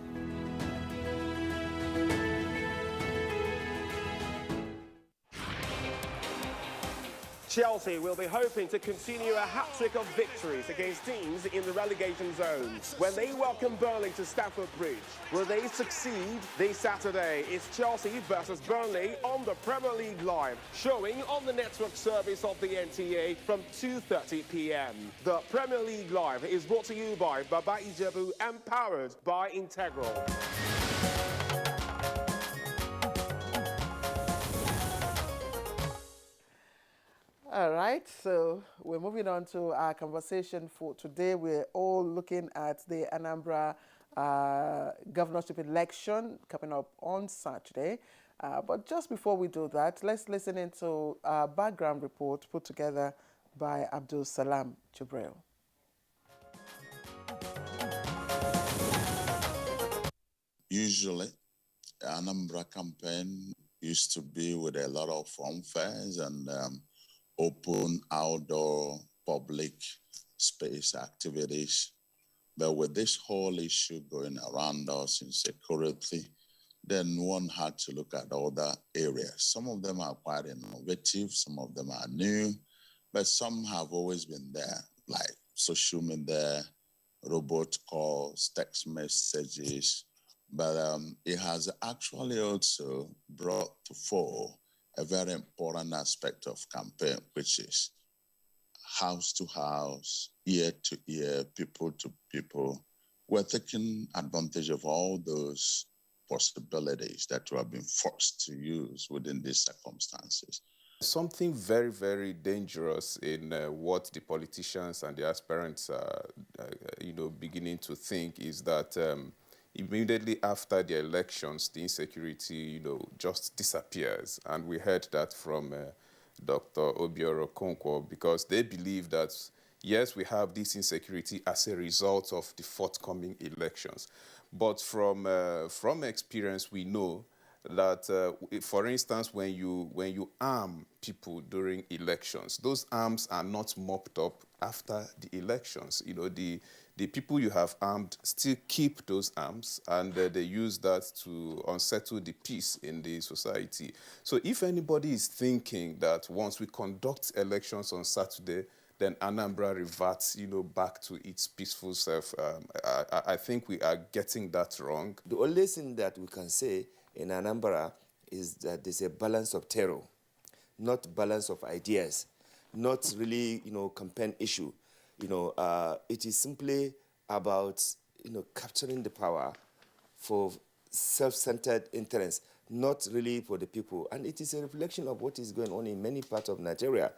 Speaker 20: Chelsea will be hoping to continue a hat-trick of victories against teams in the relegation zone when they welcome Burnley to Stamford Bridge. Will they succeed this Saturday? It's Chelsea versus Burnley on the Premier League Live, showing on the network service of the NTA from 2:30 p.m. The Premier League Live is brought to you by Baba Ijebu and powered by Integral.
Speaker 1: All right, so we're moving on to our conversation for today. We're all looking at the Anambra governorship election coming up on Saturday. But just before we do that, let's listen into a background report put together by Abdul Salam Jibril.
Speaker 8: Usually, the Anambra campaign used to be with a lot of fanfares and open outdoor public space activities. But with this whole issue going around us in security, then one had to look at other areas. Some of them are quite innovative, some of them are new, but some have always been there, like social media, robot calls, text messages. But it has actually also brought to fore a very important aspect of campaign, which is house to house, ear to ear, people to people. We're taking advantage of all those possibilities that we have been forced to use within these circumstances.
Speaker 25: Something very, very dangerous in what the politicians and the aspirants are, beginning to think is that immediately after the elections, the insecurity, just disappears. And we heard that from Dr. Obiora Konkwo, because they believe that, yes, we have this insecurity as a result of the forthcoming elections. But from experience, we know that, for instance, when you arm people during elections, those arms are not mopped up after the elections. The people you have armed still keep those arms, and they use that to unsettle the peace in the society. So if anybody is thinking that once we conduct elections on Saturday, then Anambra reverts, back to its peaceful self, I think we are getting that wrong.
Speaker 26: The only thing that we can say in Anambra is that there's a balance of terror, not balance of ideas, not really, campaign issue. It is simply about, capturing the power for self-centered interests, not really for the people. And it is a reflection of what is going on in many parts of Nigeria.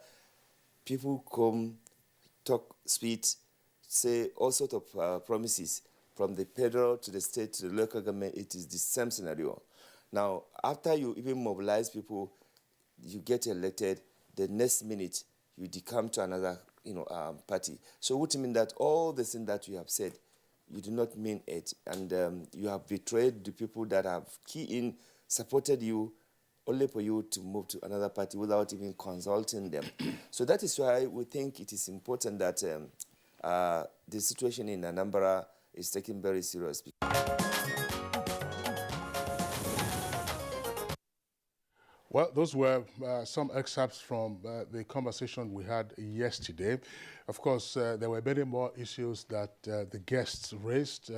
Speaker 26: People come, talk, speak, say all sorts of promises, from the federal to the state to the local government. It is the same scenario. Now, after you even mobilize people, you get elected, the next minute you decamp to another party. So which means that all the things that you have said, you do not mean it. And you have betrayed the people that have supported you, only for you to move to another party without even consulting them. So that is why we think it is important that the situation in Anambra is taken very seriously.
Speaker 4: Well, those were some excerpts from the conversation we had yesterday. Of course, there were many more issues that the guests raised.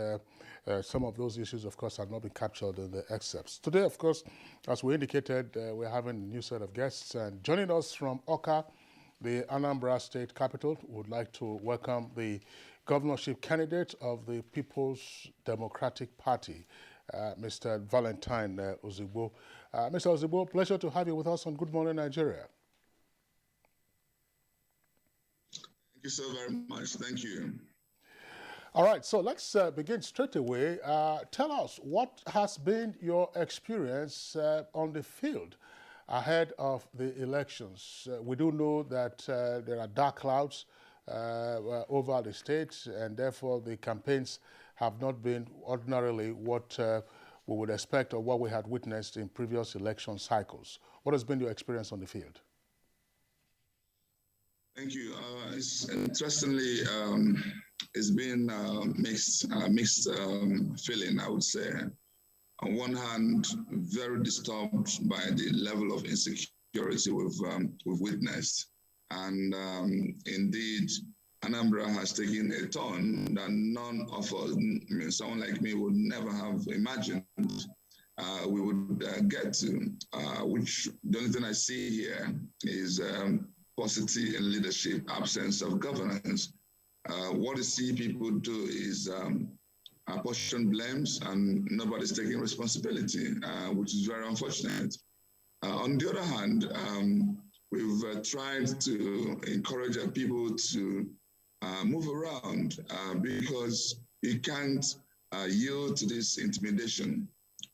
Speaker 4: Some of those issues, of course, have not been captured in the excerpts. Today, of course, as we indicated, we're having a new set of guests. And joining us from Awka, the Anambra State capital, would like to welcome the governorship candidate of the People's Democratic Party, Mr. Valentine Ozigbo. Mr. Ozigbo, pleasure to have you with us on Good Morning Nigeria.
Speaker 5: Thank you so very much. Thank you.
Speaker 4: All right, so let's begin straight away. Tell us, what has been your experience on the field ahead of the elections? We do know that there are dark clouds over the state, and therefore the campaigns have not been ordinarily what we would expect or what we had witnessed in previous election cycles. What has been your experience on the field?
Speaker 5: Thank you. It's interestingly, it's been mixed feeling, I would say. On one hand, very disturbed by the level of insecurity we've witnessed. And indeed, Anambra has taken a turn that none of us, someone like me, would never have imagined we would get to, which the only thing I see here is paucity in leadership, absence of governance. What I see people do is apportion blames and nobody's taking responsibility, which is very unfortunate. On the other hand, we've tried to encourage our people to move around because you can't yield to this intimidation.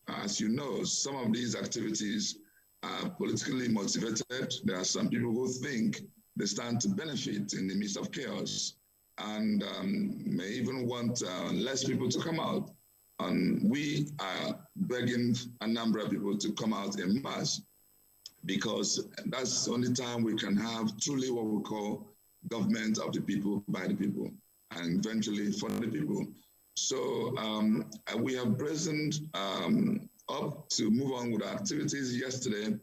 Speaker 5: As you know, some of these activities are politically motivated. There are some people who think they stand to benefit in the midst of chaos and may even want less people to come out. And we are begging Anambra people to come out en masse because that's the only time we can have truly what we call government of the people, by the people, and eventually for the people. So we have brazened up to move on with our activities. Yesterday,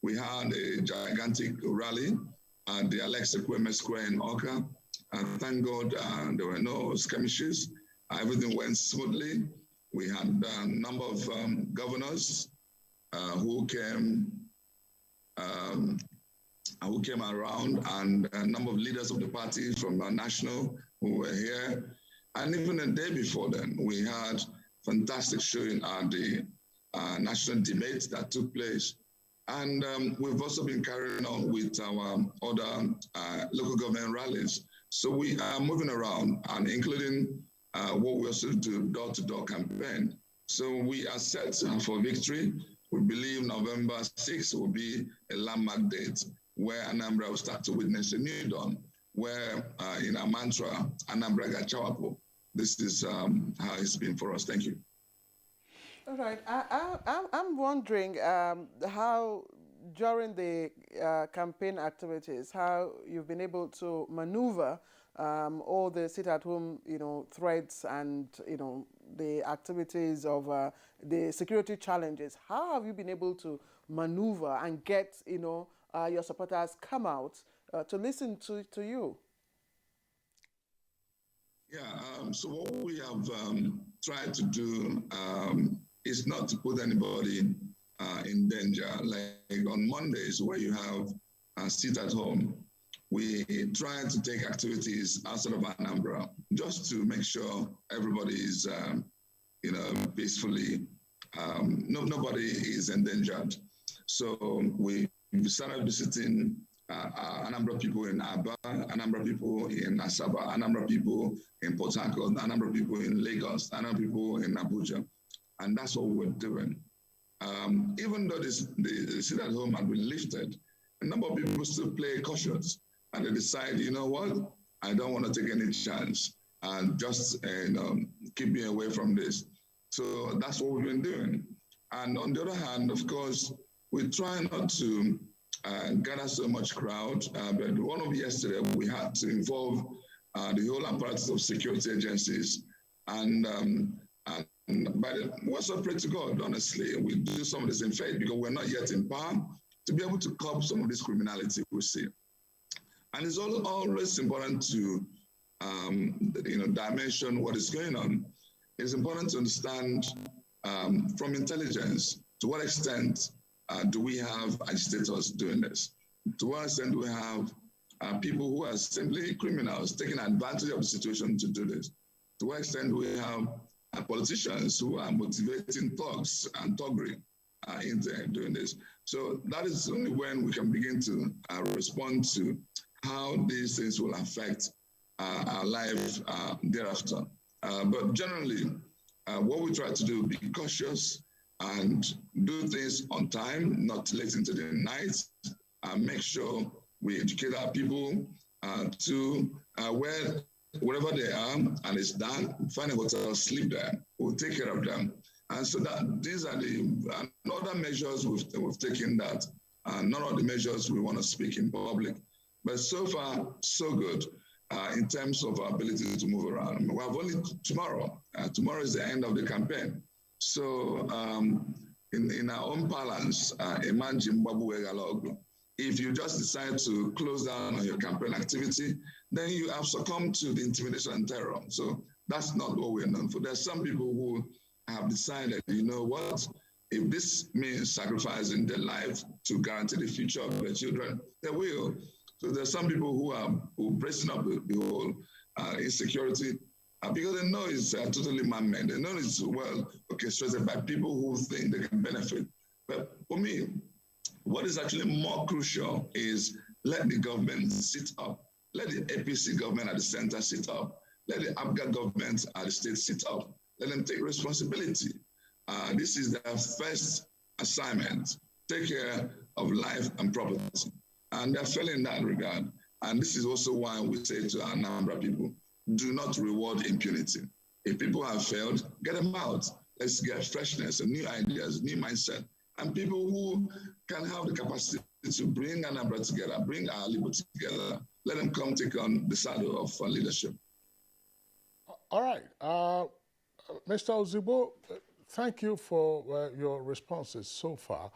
Speaker 5: we had a gigantic rally at the Alex Ekweme Square in Awka. And thank God there were no skirmishes. Everything went smoothly. We had a number of governors who came around, and a number of leaders of the party from our national who were here. And even a day before then, we had fantastic showing at the national debate that took place. And we've also been carrying on with our other local government rallies. So we are moving around, and including what we also do door-to-door campaign. So we are set for victory. We believe November 6th will be a landmark date where Anambra will start to witness a new dawn, where in our mantra, Anambra Gachawapo. This is how it's been for us. Thank you.
Speaker 1: All right. I'm wondering how, during the campaign activities, how you've been able to maneuver all the sit-at-home, threats and, the activities of the security challenges. How have you been able to maneuver and get, your supporters come out to listen to you?
Speaker 5: Yeah, so what we have tried to do is not to put anybody in danger. Like on Mondays, where you have sit at home, we try to take activities outside of Anambra just to make sure everybody is, peacefully, nobody is endangered. So we started visiting Anambra people in Aba, Anambra people in Asaba, Anambra people in Port Harcourt, Anambra people in Lagos, Anambra people in Abuja. And that's what we're doing. Even though the sit-at-home had been lifted, a number of people still play cautious. And they decide, you know what, I don't want to take any chance and just keep me away from this. So that's what we've been doing. And on the other hand, of course, we try not to gather so much crowd. But one of yesterday, we had to involve the whole apparatus of security agencies. And we're so pray to God, honestly. We do some of this in faith because we're not yet in power to be able to curb some of this criminality we see. And it's always important to dimension what is going on. It's important to understand from intelligence to what extent do we have agitators doing this? To what extent do we have people who are simply criminals taking advantage of the situation to do this? To what extent do we have politicians who are motivating thugs and thuggery into doing this? So that is only when we can begin to respond to how these things will affect our life thereafter. But generally, what we try to do, be cautious and do things on time, not late into the night, and make sure we educate our people to wherever they are and it's done, find a hotel, sleep there, we'll take care of them. And so that these are the other measures we've taken that none of the measures we want to speak in public. But so far, so good in terms of our ability to move around. We have only tomorrow. Tomorrow is the end of the campaign. So in our own balance, if you just decide to close down on your campaign activity, then you have succumbed to the intimidation and terror. So that's not what we're known for. There's some people who have decided, you know what, if this means sacrificing their life to guarantee the future of their children, they will. So there's some people who are bracing up the whole insecurity because they know it's totally man-made. They know it's well orchestrated by people who think they can benefit. But for me, what is actually more crucial is let the government sit up. Let the APC government at the center sit up. Let the Abuja government at the state sit up. Let them take responsibility. This is their first assignment. Take care of life and property. And they're failing in that regard. And this is also why we say to our Anambra people, do not reward impunity. If people have failed, get them out. Let's get freshness and new ideas, new mindset, and people who can have the capacity to bring Anambra together, bring our liberty together. Let them come take on the saddle of leadership.
Speaker 4: All right. Mr. Ozigbo, thank you for your responses so far.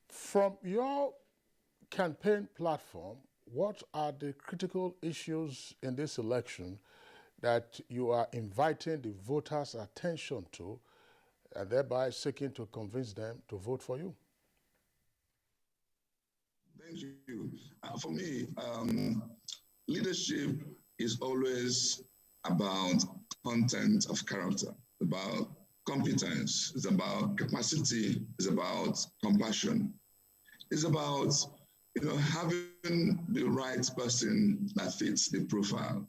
Speaker 4: From your campaign platform, what are the critical issues in this election that you are inviting the voters' attention to and thereby seeking to convince them to vote for you?
Speaker 5: Thank you. For me, leadership is always about content of character, about competence, it's about capacity, it's about compassion. It's about having the right person that fits the profile.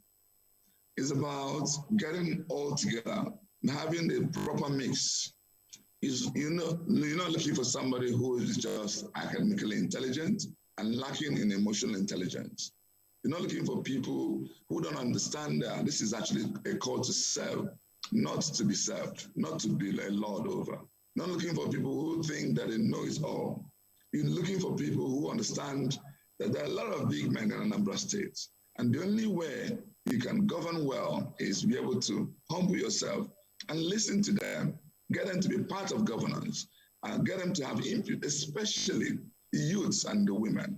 Speaker 5: It's about getting all together, having the proper mix. You're not looking for somebody who is just academically intelligent and lacking in emotional intelligence. You're not looking for people who don't understand that this is actually a call to serve, not to be served, not to be a lord over. Not looking for people who think that they know it all. You're looking for people who understand that there are a lot of big men in Anambra State. And the only way you can govern well is be able to humble yourself and listen to them, get them to be part of governance, and get them to have input, especially the youths and the women.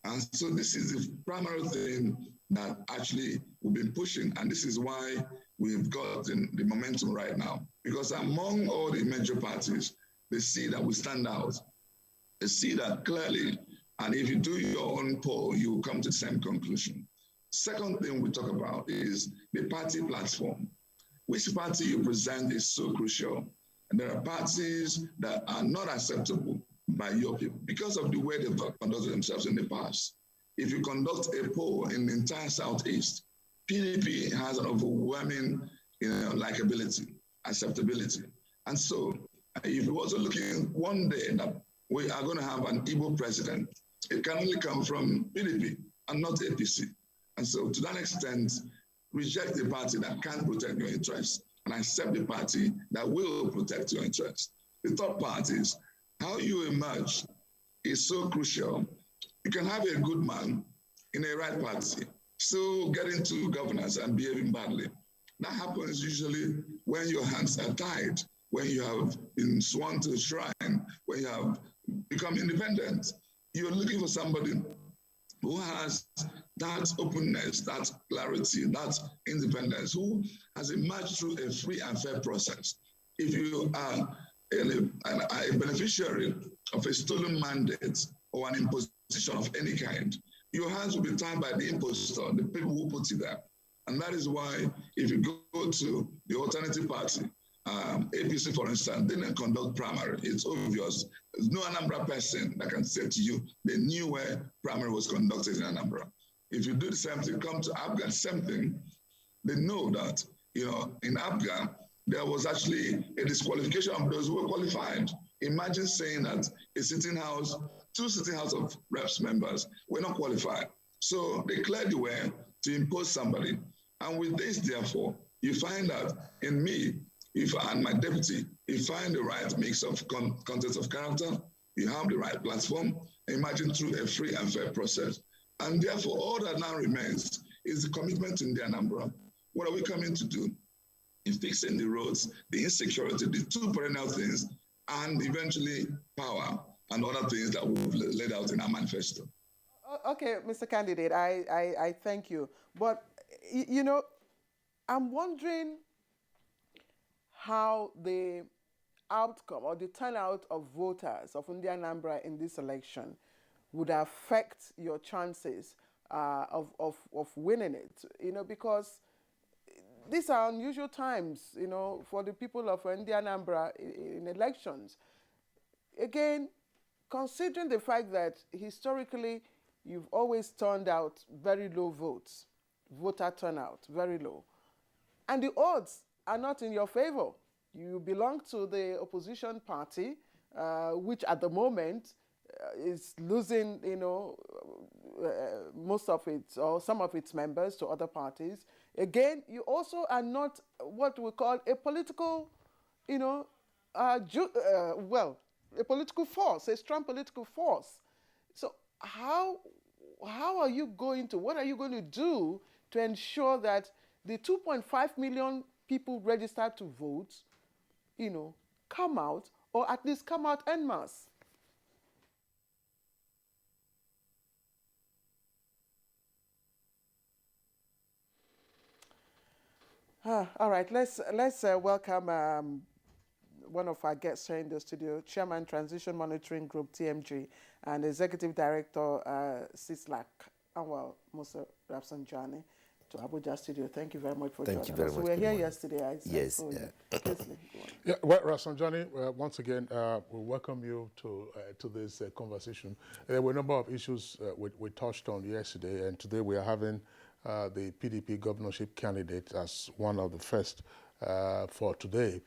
Speaker 5: And so this is the primary thing that actually we've been pushing, and this is why we've got the momentum right now. Because among all the major parties, they see that we stand out. They see that clearly, and if you do your own poll, you will come to the same conclusion. Second thing we talk about is the party platform. Which party you present is so crucial. And there are parties that are not acceptable by your people because of the way they've conducted themselves in the past. If you conduct a poll in the entire Southeast, PDP has an overwhelming likability, acceptability. And so if you're also looking one day that we are going to have an Igbo president, it can only come from PDP and not APC. And so to that extent, reject the party that can't protect your interests and accept the party that will protect your interests. The third part is how you emerge is so crucial. You can have a good man in a right party, still get into governance and behaving badly. That happens usually when your hands are tied, when you have been sworn to the shrine, when you have become independent. You're looking for somebody who has that openness, that clarity, that independence, who has emerged through a free and fair process. If you are a beneficiary of a stolen mandate or an imposition of any kind, your hands will be tied by the impostor, the people who put you there. And that is why if you go to the alternative party, APC, for instance, they didn't conduct primary. It's obvious. There's no Anambra person that can say to you they knew where primary was conducted in Anambra. If you do the same thing, come to Abuja, same thing, they know that, in Abuja, there was actually a disqualification of those who were qualified. Imagine saying that two sitting House of Reps members were not qualified. So they cleared the way to impose somebody. And with this, therefore, you find that in me, and my deputy, you find the right mix of content of character, you have the right platform, imagine through a free and fair process. And therefore, all that now remains is the commitment in the Anambra. What are we coming to do? In fixing the roads, the insecurity, the two perennial things, and eventually power and other things that we've laid out in our manifesto.
Speaker 1: Okay, Mr. Candidate, I thank you. But, I'm wondering how the outcome or the turnout of voters of Anambra in this election would affect your chances of winning it, because these are unusual times, for the people of Anambra in elections. Again, considering the fact that historically you've always turned out very low voter turnout, very low, and the odds are not in your favor. You belong to the opposition party, which at the moment is losing, most of its or some of its members to other parties. Again, you also are not what we call a political, a political force, a strong political force. So what are you going to do to ensure that the 2.5 million people registered to vote, come out, or at least come out en masse? All right, let's welcome one of our guests here in the studio, Chairman Transition Monitoring Group, TMG, and Executive Director, CISLAC, Anwar Musa Rafsanjani, to Abuja studio. Thank you very much for joining us. Thank you very much. We were here yesterday.
Speaker 26: Yes.
Speaker 4: Well, Rafsanjani, once again, we welcome you to this conversation. There were a number of issues we touched on yesterday, and today we are having the PDP governorship candidate as one of the first for today.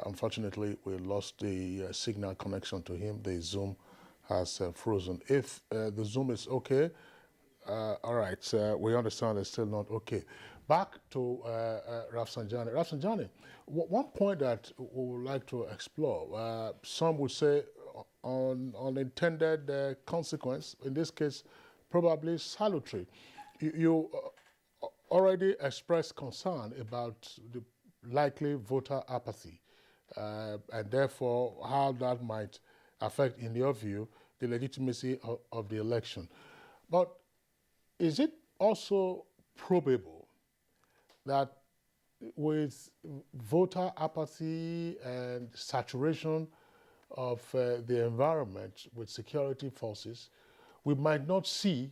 Speaker 4: Unfortunately, we lost the signal connection to him. The Zoom has frozen. If the Zoom is okay, all right, we understand it's still not okay. Back to Rafsanjani. Rafsanjani, one point that we would like to explore, some would say unintended consequence, in this case, probably salutary. You already expressed concern about the likely voter apathy, and therefore how that might affect, in your view, the legitimacy of the election. But is it also probable that with voter apathy and saturation of the environment with security forces, we might not see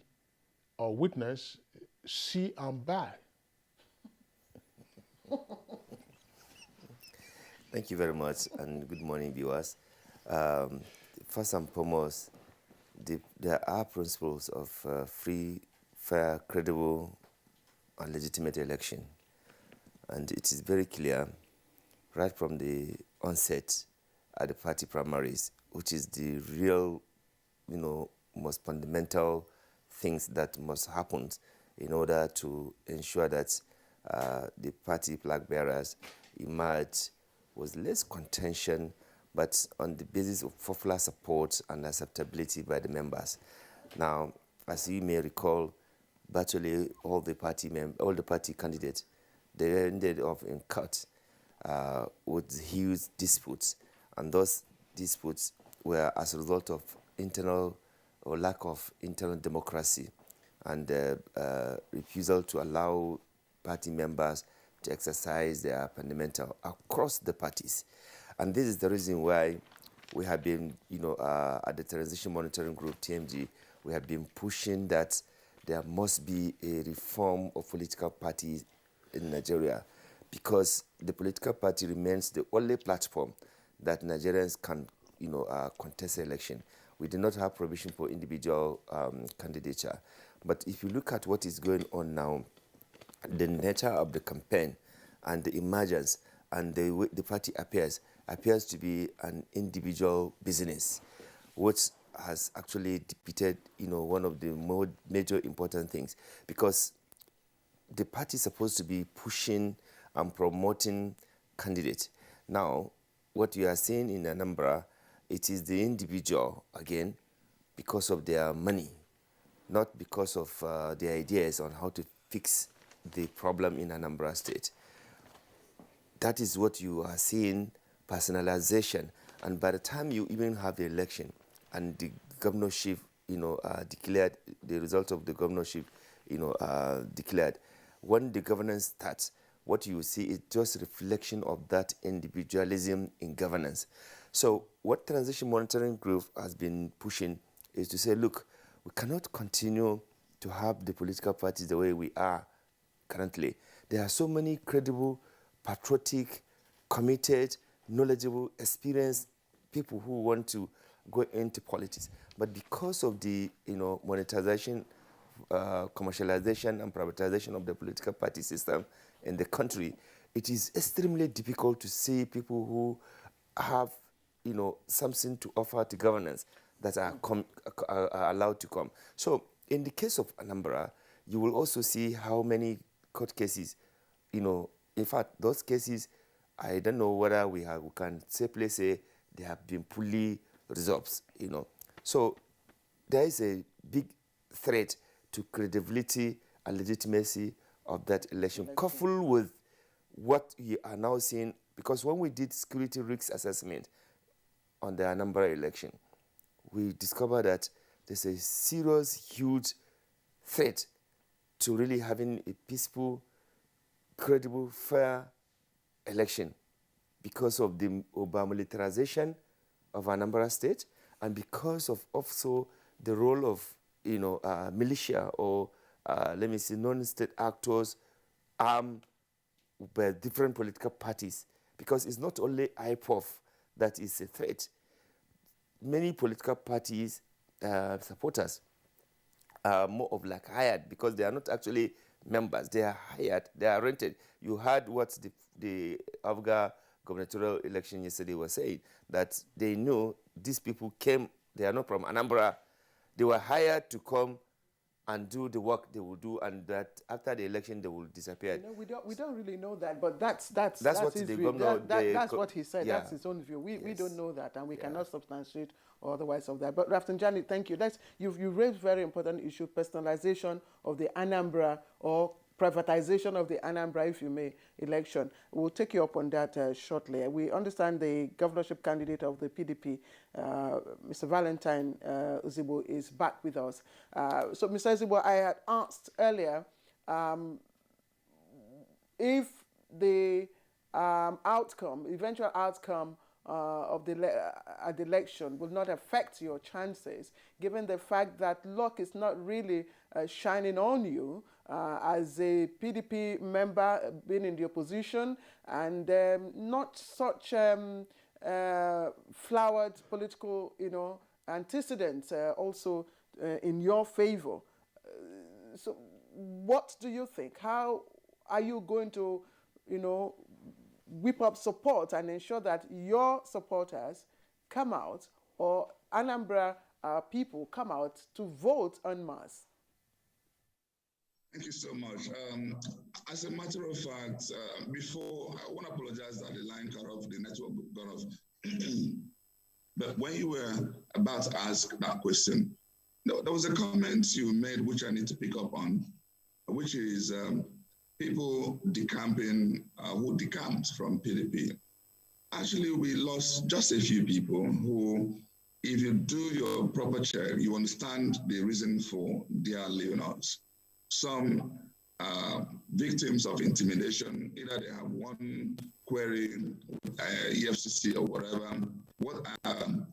Speaker 4: or witness see and buy?
Speaker 26: Thank you very much, and good morning, viewers. First and foremost, there are principles of free, fair, credible, and legitimate election. And it is very clear, right from the onset at the party primaries, which is the real, most fundamental things that must happen in order to ensure that the party flag bearers emerge with less contention, but on the basis of popular support and acceptability by the members. Now, as you may recall, virtually all the party candidates, they ended up in court with huge disputes, and those disputes were as a result of internal or lack of internal democracy and refusal to allow party members to exercise their fundamental across the parties. And this is the reason why we have been, at the Transition Monitoring Group, TMG, we have been pushing that there must be a reform of political parties in Nigeria, because the political party remains the only platform that Nigerians can, contest election. We do not have provision for individual candidature. But if you look at what is going on now, the nature of the campaign and the emergence and the way the party appears to be an individual business, which has actually defeated, one of the more major important things, because the party is supposed to be pushing and promoting candidates. Now, what you are seeing in Anambra, it is the individual, again, because of their money, not because of their ideas on how to fix the problem in Anambra State. That is what you are seeing, personalization. And by the time you even have the election and the governorship, declared, the result of the governorship, declared, when the governance starts, what you see is just a reflection of that individualism in governance. So what Transition Monitoring Group has been pushing is to say, look, we cannot continue to have the political parties the way we are currently. There are so many credible, patriotic, committed, knowledgeable, experienced people who want to go into politics. But because of the monetization, commercialization and privatization of the political party system in the country, it is extremely difficult to see people who have something to offer to governance that are allowed to come. So in the case of Anambra, you will also see how many court cases, in fact, those cases, I don't know whether we can safely say they have been fully resolved, So there is a big threat to credibility and legitimacy of that election, coupled with what we are now seeing, because when we did security risk assessment on the Anambra election, we discovered that there's a serious, huge threat to really having a peaceful, credible, fair election because of the over-militarization of Anambra State and because of also the role of, militia or, let me say, non-state actors armed by different political parties, because it's not only IPOF that is a threat. Many political parties, supporters, are more of like hired, because they are not actually members. They are hired, they are rented. You heard what the Abuja gubernatorial election yesterday was saying, that they know these people came, they are not from Anambra. They were hired to come and do the work they will do, and that after the election they will disappear.
Speaker 1: We don't really know that, but that's
Speaker 26: what
Speaker 1: his
Speaker 26: the
Speaker 1: view.
Speaker 26: governor.
Speaker 1: That's what he said.
Speaker 26: Yeah.
Speaker 1: That's his own view. We don't know that, and we cannot substantiate or otherwise of that. But Rafsanjani, thank you. You've raised very important issue: personalization of the Anambra or privatization of the Anambra, if you may, election. We'll take you up on that shortly. We understand the governorship candidate of the PDP, Mr. Valentine Uzibo, is back with us. So, Mr. Uzibo, I had asked earlier if the eventual outcome of the election will not affect your chances, given the fact that luck is not really shining on you as a PDP member being in the opposition and not such flowered political, antecedents also in your favor. So what do you think? How are you going to, whip up support and ensure that your supporters come out, or Anambra people come out to vote en masse?
Speaker 5: Thank you so much. As a matter of fact, before, I want to apologize that the line cut off, the network got off. But when you were about to ask that question, there was a comment you made which I need to pick up on, which is people decamping, who decamped from PDP. Actually, we lost just a few people who if you do your proper check, you understand the reason for their leaving us. Some victims of intimidation, either they have one query, EFCC or whatever. What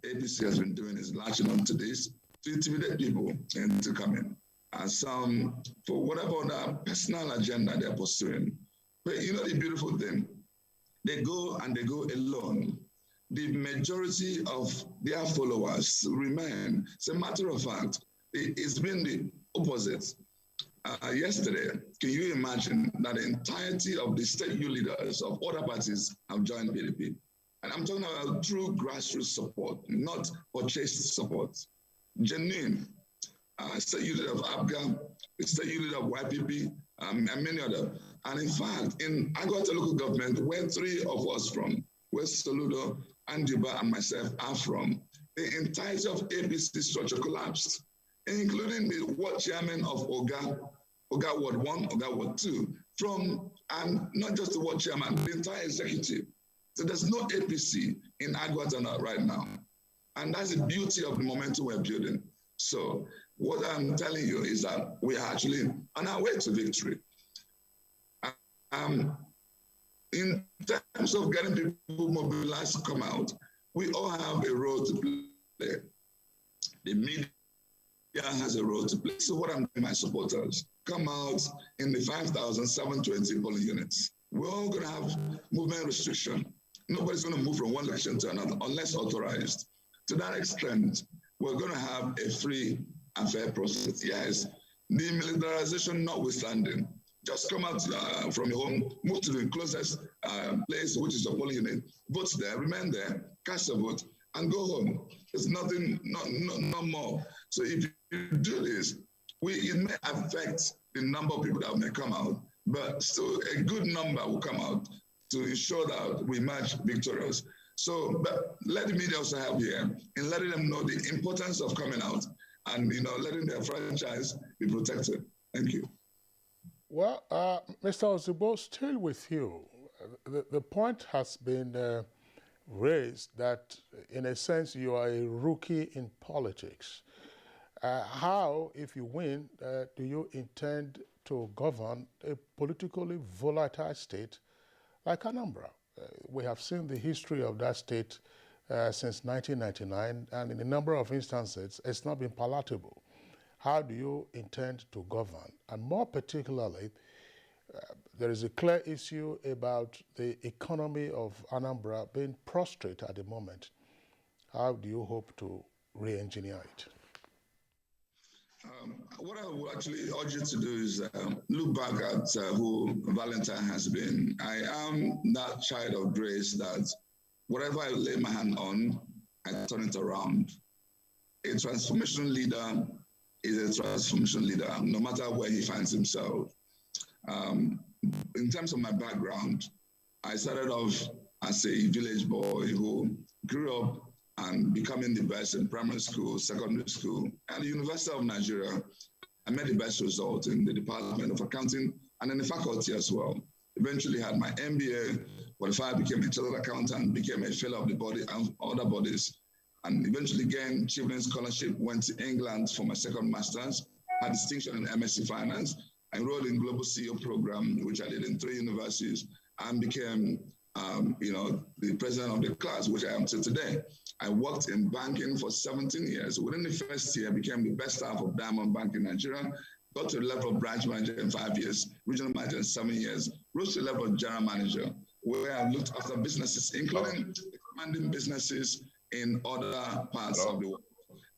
Speaker 5: APC has been doing is latching onto this to intimidate people into coming. And some, for whatever other personal agenda they're pursuing. But you know the beautiful thing? They go alone. The majority of their followers remain. As a matter of fact, it's been the opposite. Yesterday, can you imagine that the entirety of the state youth leaders of other parties have joined PDP? And I'm talking about true grassroots support, not purchased support. Genuine. State youth leader of Abuja, state youth leader of YPP, and many others. And in fact, in Agota local government, where three of us from, West Soludo, Anambra, and myself are from, the entirety of APC structure collapsed, including the ward chairman of Oga Ward 1, Oga Ward 2, and not just the ward chairman, the entire executive. So there's no APC in Agota right now. And that's the beauty of the momentum we're building. So what I'm telling you is that we are actually on our way to victory. In terms of getting people mobilized to come out, we all have a role to play. The media has a role to play. So what I'm telling my supporters, come out in the 5,720 polling units. We're all going to have movement restriction. Nobody's going to move from one location to another unless authorized. To that extent, we're going to have a free and fair process. Yes, the militarization notwithstanding, just come out from your home, move to the closest place, which is your polling unit, vote there, remain there, cast a vote, and go home. There's nothing, no more. So if you do this, it may affect the number of people that may come out, but still a good number will come out to ensure that we emerge victorious. So, but let the media also help here in letting them know the importance of coming out and, letting their franchise be protected. Thank you.
Speaker 4: Well, Mr. Ozugbo, still with you. The point has been raised that, in a sense, you are a rookie in politics. How, if you win, do you intend to govern a politically volatile state like Anambra? We have seen the history of that state since 1999, and in a number of instances, it's not been palatable. How do you intend to govern? And more particularly, there is a clear issue about the economy of Anambra being prostrate at the moment. How do you hope to re-engineer it?
Speaker 5: What I would actually urge you to do is look back at who Valentine has been. I am that child of grace that whatever I lay my hand on, I turn it around. A transformation leader is a transformation leader, no matter where he finds himself. In terms of my background, I started off as a village boy who grew up and becoming the best in primary school, secondary school, and the University of Nigeria. I made the best result in the Department of Accounting and in the faculty as well. Eventually had my MBA, qualified, became a chartered accountant, became a fellow of the body and other bodies, and eventually gained Children's Scholarship, went to England for my second master's, had distinction in MSc Finance, I enrolled in Global CEO program, which I did in 3 universities, and became the president of the class, which I am till today. I worked in banking for 17 years. Within the first year, I became the best staff of Diamond Bank in Nigeria, got to the level of branch manager in 5 years, regional manager in 7 years, rose to the level of general manager, where I looked after businesses, including expanding businesses in other parts of the world.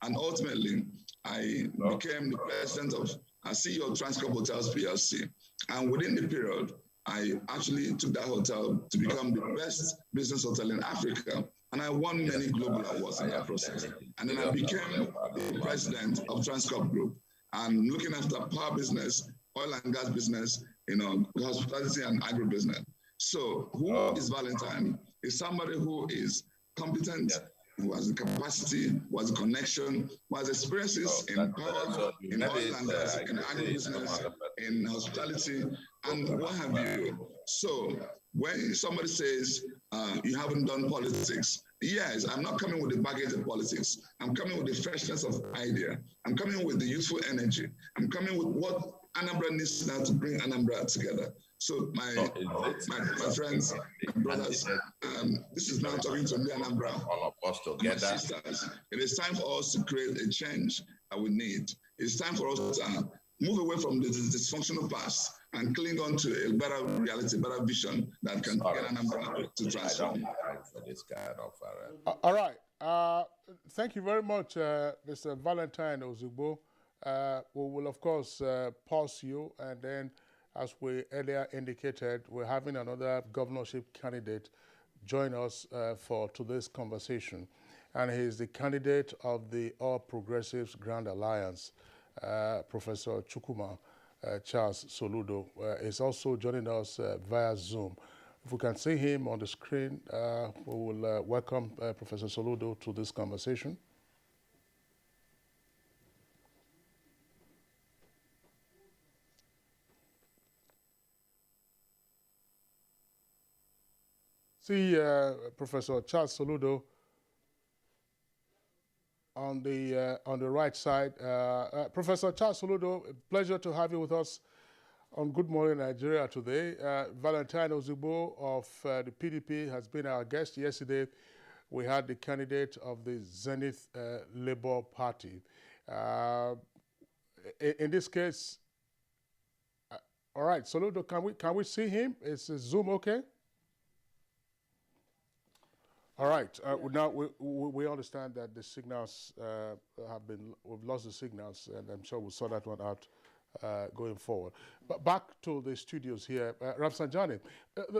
Speaker 5: And ultimately, I became the president of CEO of Transcorp Hotels PLC. And within the period, I actually took that hotel to become the best business hotel in Africa. And I won many global awards in that process. And then I became the president of Transcorp Group and looking after power business, oil and gas business, hospitality and agribusiness. So who is Valentine? Is somebody who is competent, who has the capacity, who has the connection, who has experiences in power, in oil and gas, in agribusiness, in hospitality, and what have you. So when somebody says you haven't done politics, Yes, I'm not coming with the baggage of politics. I'm coming with the freshness of idea. I'm coming with the youthful energy. I'm coming with what Anambra needs now to bring Anambra together. So my friends, my brothers, this is now talking to me, Anambra,
Speaker 9: all of us
Speaker 5: my
Speaker 9: together.
Speaker 5: sisters. It is time for us to create a change that we need. It's time for us to move away from the dysfunctional past and cling on to a better reality, better vision that can get Anambra to transform.
Speaker 9: For this kind of,
Speaker 4: All right. Thank you very much, Mr. Valentine Ozugbo. We will, of course, pause you, and then, as we earlier indicated, we're having another governorship candidate join us for today's conversation. And he is the candidate of the All Progressives Grand Alliance, Professor Chukwuma Charles Soludo, is also joining us via Zoom. If we can see him on the screen, we will welcome Professor Soludo to this conversation. See Professor Charles Soludo on the right side. Professor Charles Soludo, pleasure to have you with us on Good Morning Nigeria today. Valentine Ozugbo of the PDP has been our guest. Yesterday, we had the candidate of the Zenith Labour Party. In this case, all right, Soludo, can we see him? Is Zoom okay? All right. Now we understand that the signals we've lost the signals, and I'm sure we'll sort that one out going forward. But back to the studios here, Ramsanjani,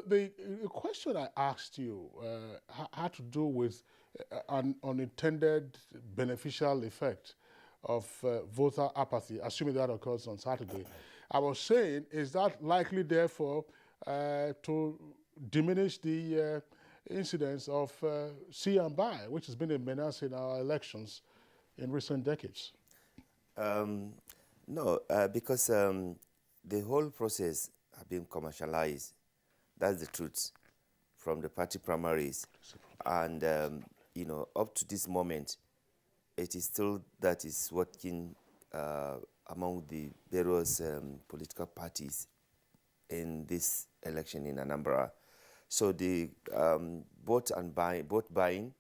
Speaker 4: the question I asked you had to do with an unintended beneficial effect of voter apathy, assuming that occurs on Saturday. I was saying, is that likely, therefore, to diminish the incidence of see and buy, which has been a menace in our elections in recent decades?
Speaker 26: No, because the whole process has been commercialized. That's the truth from the party primaries. And, up to this moment, it is still that is working among the various political parties in this election in Anambra. So the vote buying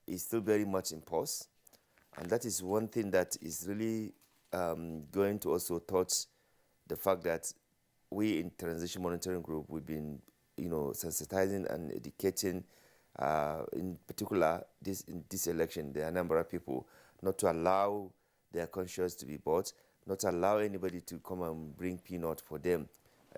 Speaker 26: is still very much in pause, and that is one thing that is really going to also touch the fact that we in Transition Monitoring Group, we've been, sensitizing and educating, in particular in this election, the Anambra people, not to allow their conscience to be bought, not to allow anybody to come and bring peanut for them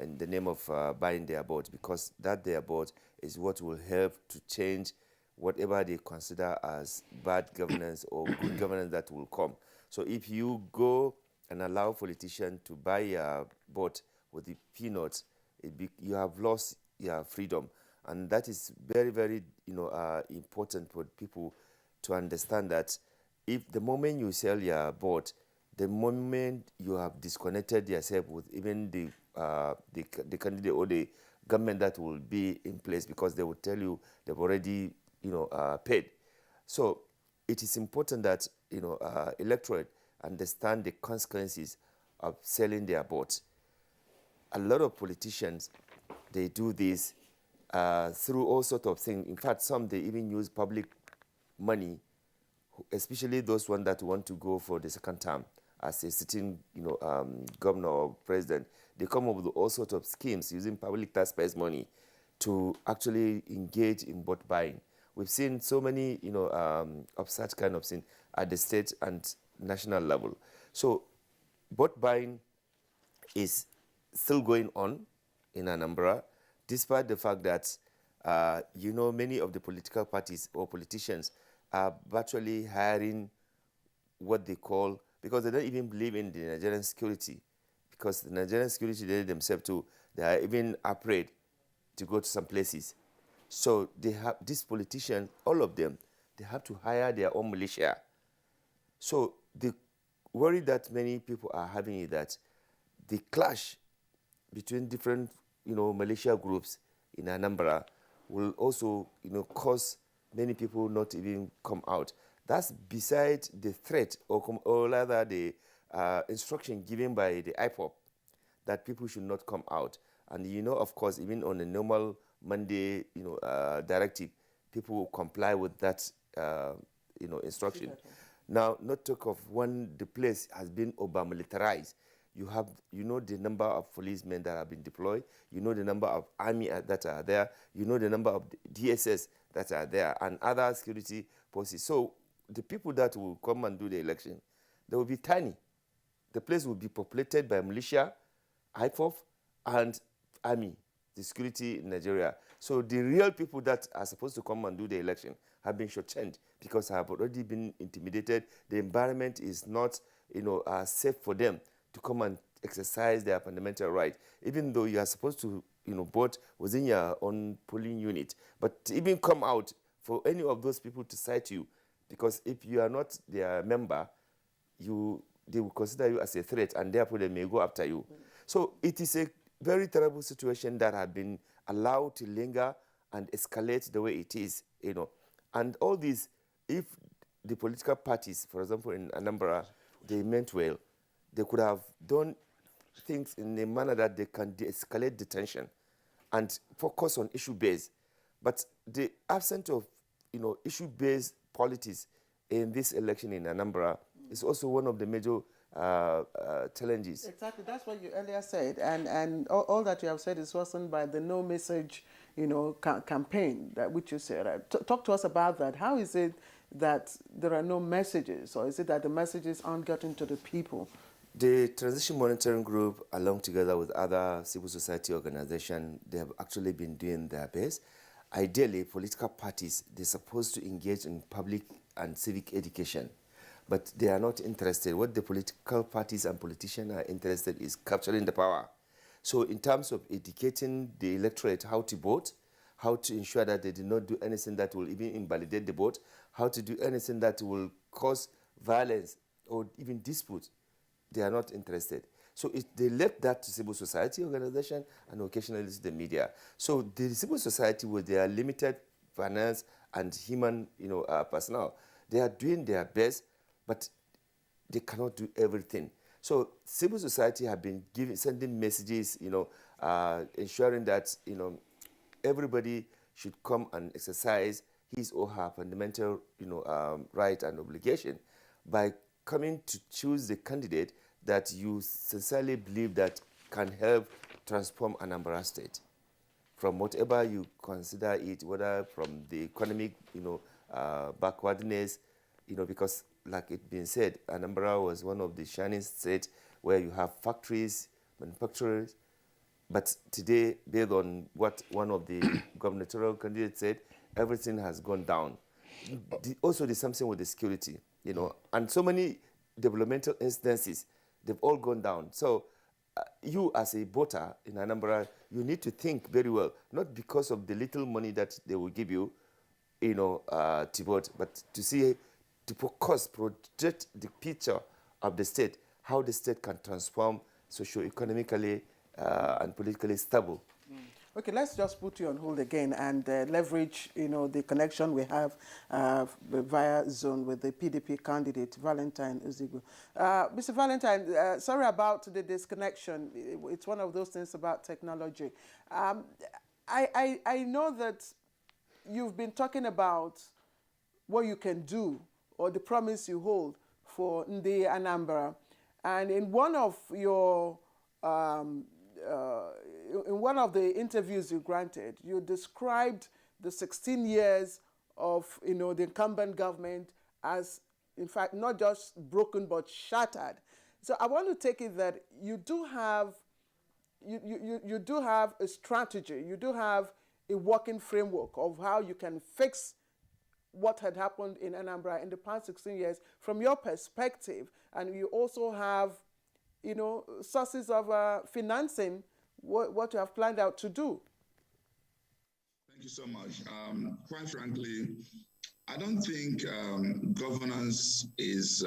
Speaker 26: in the name of buying their vote, because that their vote is what will help to change whatever they consider as bad governance or good governance that will come. So if you go and allow politicians to buy your vote with the peanuts, you have lost your freedom. And that is very, very important for people to understand that if the moment you sell your vote, the moment you have disconnected yourself with even the candidate or the government that will be in place, because they will tell you they've already paid. So it is important that electorate understand the consequences of selling their vote. A lot of politicians, they do this through all sorts of things. In fact, some they even use public money, especially those ones that want to go for the second term as a sitting, governor or president. They come up with all sorts of schemes using public taxpayers' money to actually engage in vote buying. We've seen so many, of such kind of thing at the state and national level. So vote buying is still going on in Anambra, despite the fact that, many of the political parties or politicians are virtually hiring what they call, because they don't even believe in the Nigerian security, because the Nigerian security, they themselves too, they are even afraid to go to some places. So they have, these politicians, all of them, they have to hire their own militia. So the worry that many people are having is that the clash between different, militia groups in Anambra will also, cause many people not even come out. That's beside the threat or rather the instruction given by the IPOB that people should not come out. And you know, of course, even on a normal Monday, directive, people will comply with that, instruction. Now, not talk of when the place has been over-militarized. You know the number of policemen that have been deployed. You know the number of army that are there. You know the number of DSS that are there and other security forces. So the people that will come and do the election, they will be tiny. The place will be populated by militia, IPOB, and army, the security in Nigeria. So the real people that are supposed to come and do the election have been shortchanged because have already been intimidated. The environment is not, safe for them to come and exercise their fundamental right, even though you are supposed to, vote within your own polling unit. But to even come out for any of those people to cite you, because if you are not their member, they will consider you as a threat, and therefore they may go after you. So it is a very terrible situation that has been allowed to linger and escalate the way it is, And all these, if the political parties, for example, in Anambra, they meant well, they could have done things in a manner that they can de-escalate the tension and focus on issue-based. But the absence of, issue-based politics in this election in Anambra is also one of the major challenges.
Speaker 1: Exactly, that's what you earlier said, and all that you have said is wasn't by the no message, campaign which you said. Talk to us about that. How is it that there are no messages, or is it that the messages aren't getting to the people?
Speaker 26: The Transition Monitoring Group, along together with other civil society organizations, they have actually been doing their best. Ideally, political parties, they're supposed to engage in public and civic education, but they are not interested. What the political parties and politicians are interested is capturing the power. So in terms of educating the electorate how to vote, how to ensure that they do not do anything that will even invalidate the vote, how to do anything that will cause violence or even dispute, they are not interested. So they left that to civil society organization and occasionally to the media. So the civil society, with their limited finance and human personnel, they are doing their best, but they cannot do everything. So civil society have been sending messages, ensuring that everybody should come and exercise his or her fundamental right and obligation by coming to choose the candidate that you sincerely believe that can help transform Anambra State from whatever you consider it, whether from the economic backwardness, because like it been said, Anambra was one of the shining states where you have factories, manufacturers, but today, based on what one of the gubernatorial candidates said, everything has gone down. Also, there's something with the security, and so many developmental instances, they've all gone down. So you as a voter in Anambra, you need to think very well, not because of the little money that they will give you, to vote, but to focus, project the picture of the state, how the state can transform socio-economically and politically stable.
Speaker 1: Okay, let's just put you on hold again and leverage, the connection we have via Zoom with the PDP candidate, Valentine Uzigu. Mr. Valentine, sorry about the disconnection. It's one of those things about technology. I know that you've been talking about what you can do or the promise you hold for Ndi Anambra. And in one of your in one of the interviews you granted, you described the 16 years of the incumbent government as, in fact, not just broken but shattered. So I want to take it that you do have a strategy, you do have a working framework of how you can fix what had happened in Anambra in the past 16 years from your perspective, and you also have sources of financing what you have planned out to do.
Speaker 5: Thank you so much. Quite frankly, I don't think governance is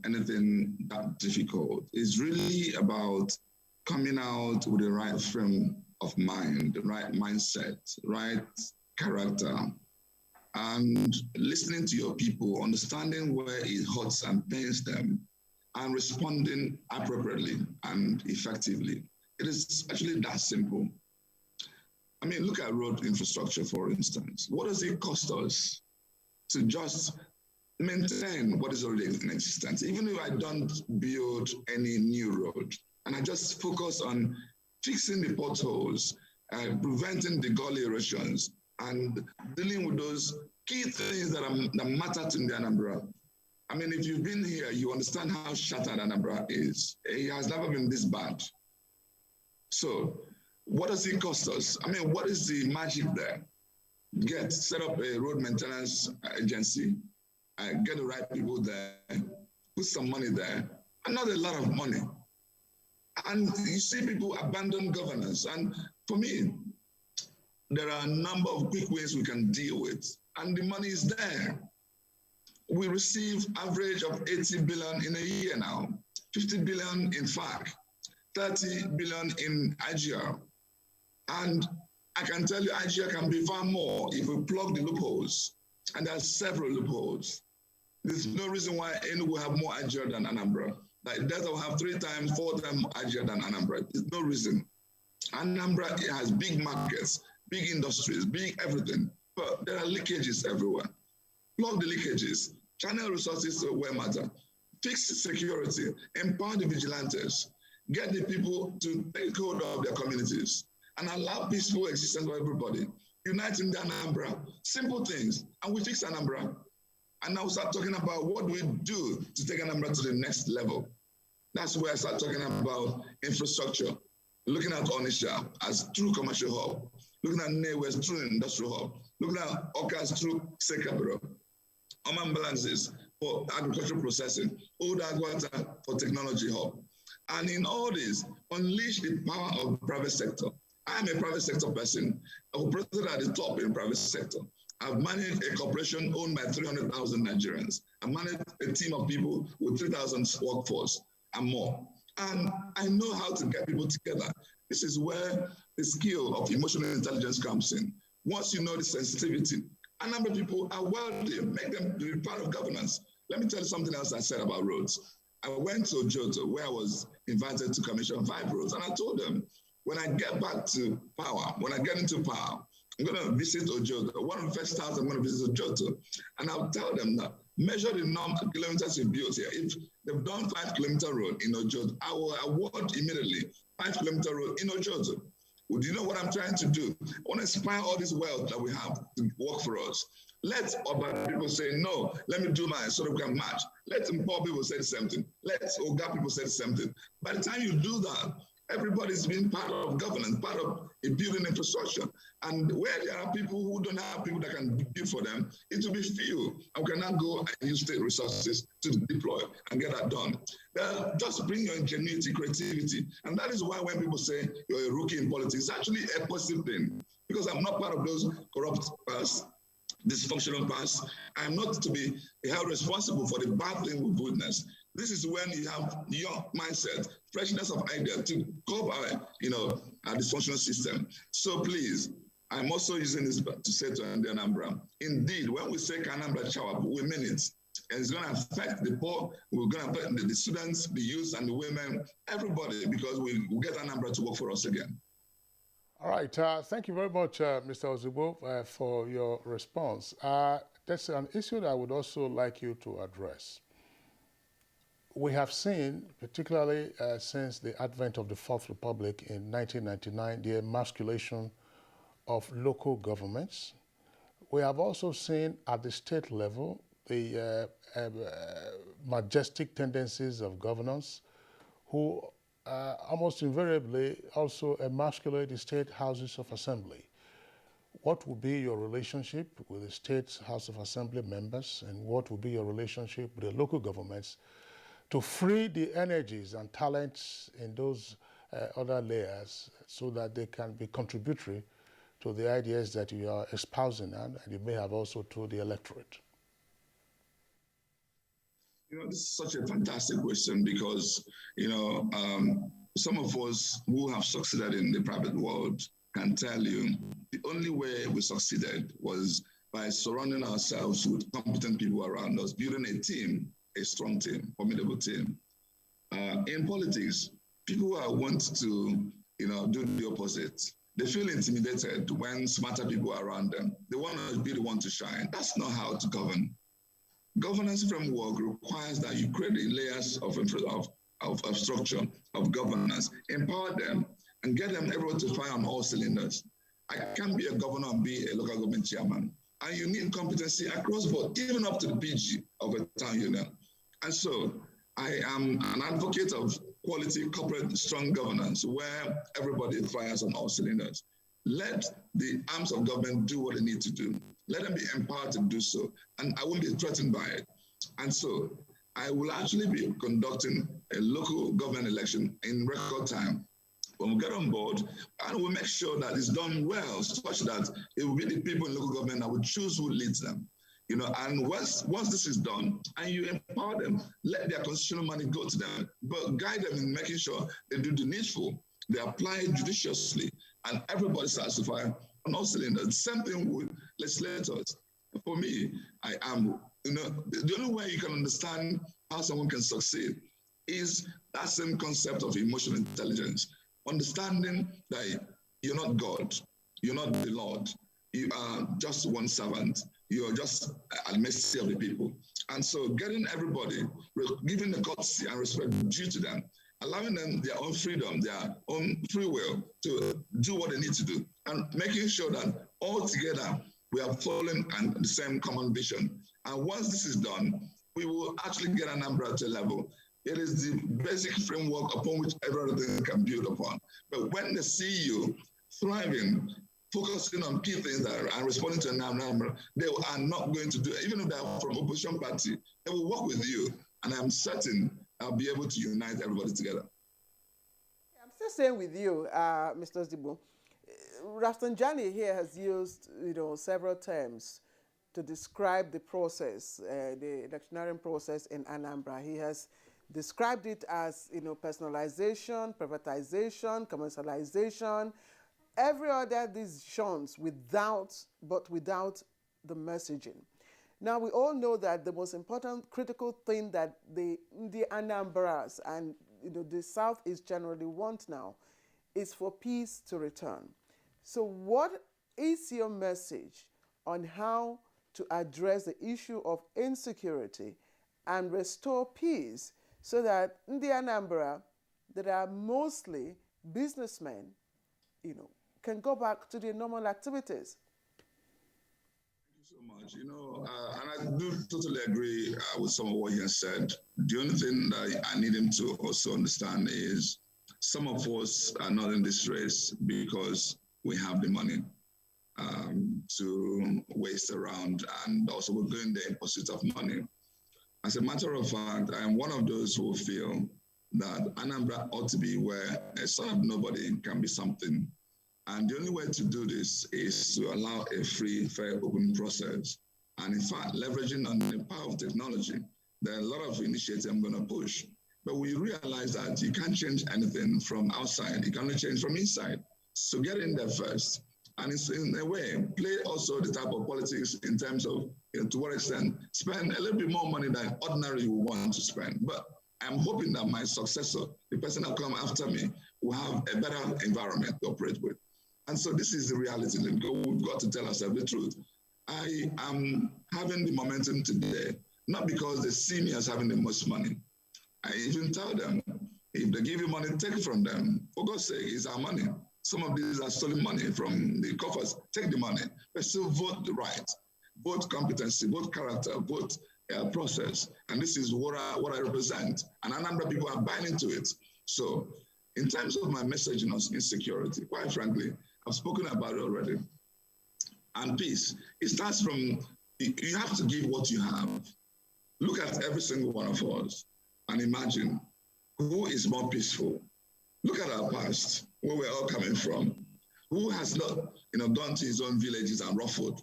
Speaker 5: anything that difficult. It's really about coming out with the right frame of mind, the right mindset, right character, and listening to your people, understanding where it hurts and pains them, and responding appropriately and effectively. It is actually that simple. I mean, look at road infrastructure, for instance. What does it cost us to just maintain what is already in existence? Even if I don't build any new road, and I just focus on fixing the potholes, preventing the gully erosions, and dealing with those key things that matter to the Anambra. I mean, if you've been here, you understand how shattered Anambra is. It has never been this bad. So what does it cost us? I mean, what is the magic there? Set up a road maintenance agency, get the right people there, put some money there, and not a lot of money. And you see people abandon governance. And for me, there are a number of quick ways we can deal with, and the money is there. We receive average of 80 billion in a year now, 50 billion in FAC, 30 billion in IGR. And I can tell you IGR can be far more if we plug the loopholes. And there are several loopholes. There's no reason why Enugu will have more IGR than Anambra. Like Delta will have 3 times, 4 times IGR than Anambra. There's no reason. Anambra has big markets, big industries, big everything, but there are leakages everywhere. Plug the leakages, channel resources to where matter, fix security, empower the vigilantes, get the people to take hold of their communities, and allow peaceful existence for everybody. Unite in the Anambra, simple things, and we fix Anambra. And now we start talking about what do we do to take Anambra to the next level. That's where I start talking about infrastructure, looking at Onitsha as true commercial hub, looking at Nnewi as true industrial hub, looking at Awka as true state capital, balances for agricultural processing, Old Agwata for technology hub. And in all this, unleash the power of the private sector. I am a private sector person. I operated at the top in private sector. I've managed a corporation owned by 300,000 Nigerians. I managed a team of people with 3,000 workforce and more. And I know how to get people together. This is where the skill of emotional intelligence comes in. Once you know the sensitivity, a number of people are wealthy, make them be part of governance. Let me tell you something else I said about roads. I went to Ojoto where I was invited to commission 5 roads, and I told them, when I get back to power, when I get into power, I'm going to visit Ojoto. One of the first towns I'm going to visit Ojoto, and I'll tell them that measure the number of kilometers you built here. If they've done 5-kilometer road in Ojoto, I will award immediately 5-kilometer road in Ojoto. Well, do you know what I'm trying to do? I want to inspire all this wealth that we have to work for us. Let other people say, no, let me do mine so that we can match. Let poor people say the same thing. Let Oga people say the same thing. By the time you do that, everybody's being part of governance, part of a building infrastructure. And where there are people who don't have people that can build for them, it will be few. And we cannot go and use state resources to deploy and get that done. Just bring your ingenuity, creativity. And that is why when people say you're a rookie in politics, it's actually a positive thing. Because I'm not part of those corrupt past, dysfunctional past. I'm not to be held responsible for the bad thing we've witnessed. This is when you have your mindset, freshness of idea to cope our dysfunctional system. So please, I'm also using this to say to Anambra, indeed, when we say Anambra shower, we mean it. And it's going to affect the poor, we're going to affect the students, the youth, and the women, everybody, because we'll get Anambra to work for us again.
Speaker 4: All right. Thank you very much, Mr. Ozugbo, for your response. That's an issue that I would also like you to address. We have seen, particularly since the advent of the Fourth Republic in 1999, the emasculation of local governments. We have also seen at the state level the majestic tendencies of governors who almost invariably also emasculate the state houses of assembly. What will be your relationship with the state house of assembly members, and what will be your relationship with the local governments to free the energies and talents in those other layers so that they can be contributory to the ideas that you are espousing and you may have also to the electorate?
Speaker 5: This is such a fantastic question because, some of us who have succeeded in the private world can tell you the only way we succeeded was by surrounding ourselves with competent people around us, building a team, a strong team, formidable team. In politics, people want to, do the opposite. They feel intimidated when smarter people are around them. They want to be the one to shine. That's not how to govern. Governance framework requires that you create the layers of structure, of governance, empower them, and get them able to fire on all cylinders. I can't be a governor and be a local government chairman. And you need competency across board, even up to the PG of a town union. And so I am an advocate of quality corporate strong governance where everybody fires on all cylinders. Let the arms of government do what they need to do. Let them be empowered to do so. And I won't be threatened by it. And so I will actually be conducting a local government election in record time. When we get on board, and we'll make sure that it's done well, such that it will be the people in local government that will choose who leads them. And once this is done, and you empower them, let their constitutional money go to them, but guide them in making sure they do the needful, they apply it judiciously, and everybody starts to fire on all cylinders. Same thing with legislators. For me, I am, the only way you can understand how someone can succeed is that same concept of emotional intelligence. Understanding that you're not God, you're not the Lord, you are just one servant, you're just at mercy of the people. And so getting everybody, giving the courtesy and respect due to them, allowing them their own freedom, their own free will to do what they need to do, and making sure that all together we are following the same common vision. And once this is done, we will actually get Anambra to a level. It is the basic framework upon which everything can build upon. But when they see you thriving, focusing on key things that are responding to Anambra, they are not going to do it. Even if they are from opposition party, they will work with you. And I'm certain I'll be able to unite everybody together.
Speaker 1: I'm still staying with you, Mr. Zibo. Rafsanjani here has used, several terms to describe the process, the electioneering process in Anambra. He has described it as, personalization, privatization, commercialization, every other decisions without the messaging. Now, we all know that the most important critical thing that the Anambras and the Southeast generally want now is for peace to return. So what is your message on how to address the issue of insecurity and restore peace so that in the Anambra, that are mostly businessmen, can go back to their normal activities?
Speaker 5: Thank you so much. And I do totally agree with some of what he has said. The only thing that I need him to also understand is some of us are not in this race because we have the money to waste around, and also we're going there in pursuit of money. As a matter of fact, I am one of those who feel that Anambra ought to be where a son of nobody can be something. And the only way to do this is to allow a free, fair, open process. And in fact, leveraging on the power of technology, there are a lot of initiatives I'm going to push. But we realize that you can't change anything from outside. You can only change from inside. So get in there first. And it's in a way, play also the type of politics in terms of, to what extent, spend a little bit more money than ordinarily you want to spend. But I'm hoping that my successor, the person that will come after me, will have a better environment to operate with. And so this is the reality. We've got to tell ourselves the truth. I am having the momentum today, not because they see me as having the most money. I even tell them, if they give you money, take it from them. For God's sake, it's our money. Some of these are stolen money from the coffers. Take the money, but still vote the right. Vote competency, vote character, vote process. And this is what I represent. And a number of people are buying into it. So in terms of my messaging on insecurity, quite frankly, I've spoken about it already. And peace, it starts from, you have to give what you have. Look at every single one of us and imagine who is more peaceful. Look at our past, where we're all coming from. Who has not, gone to his own villages and ruffled?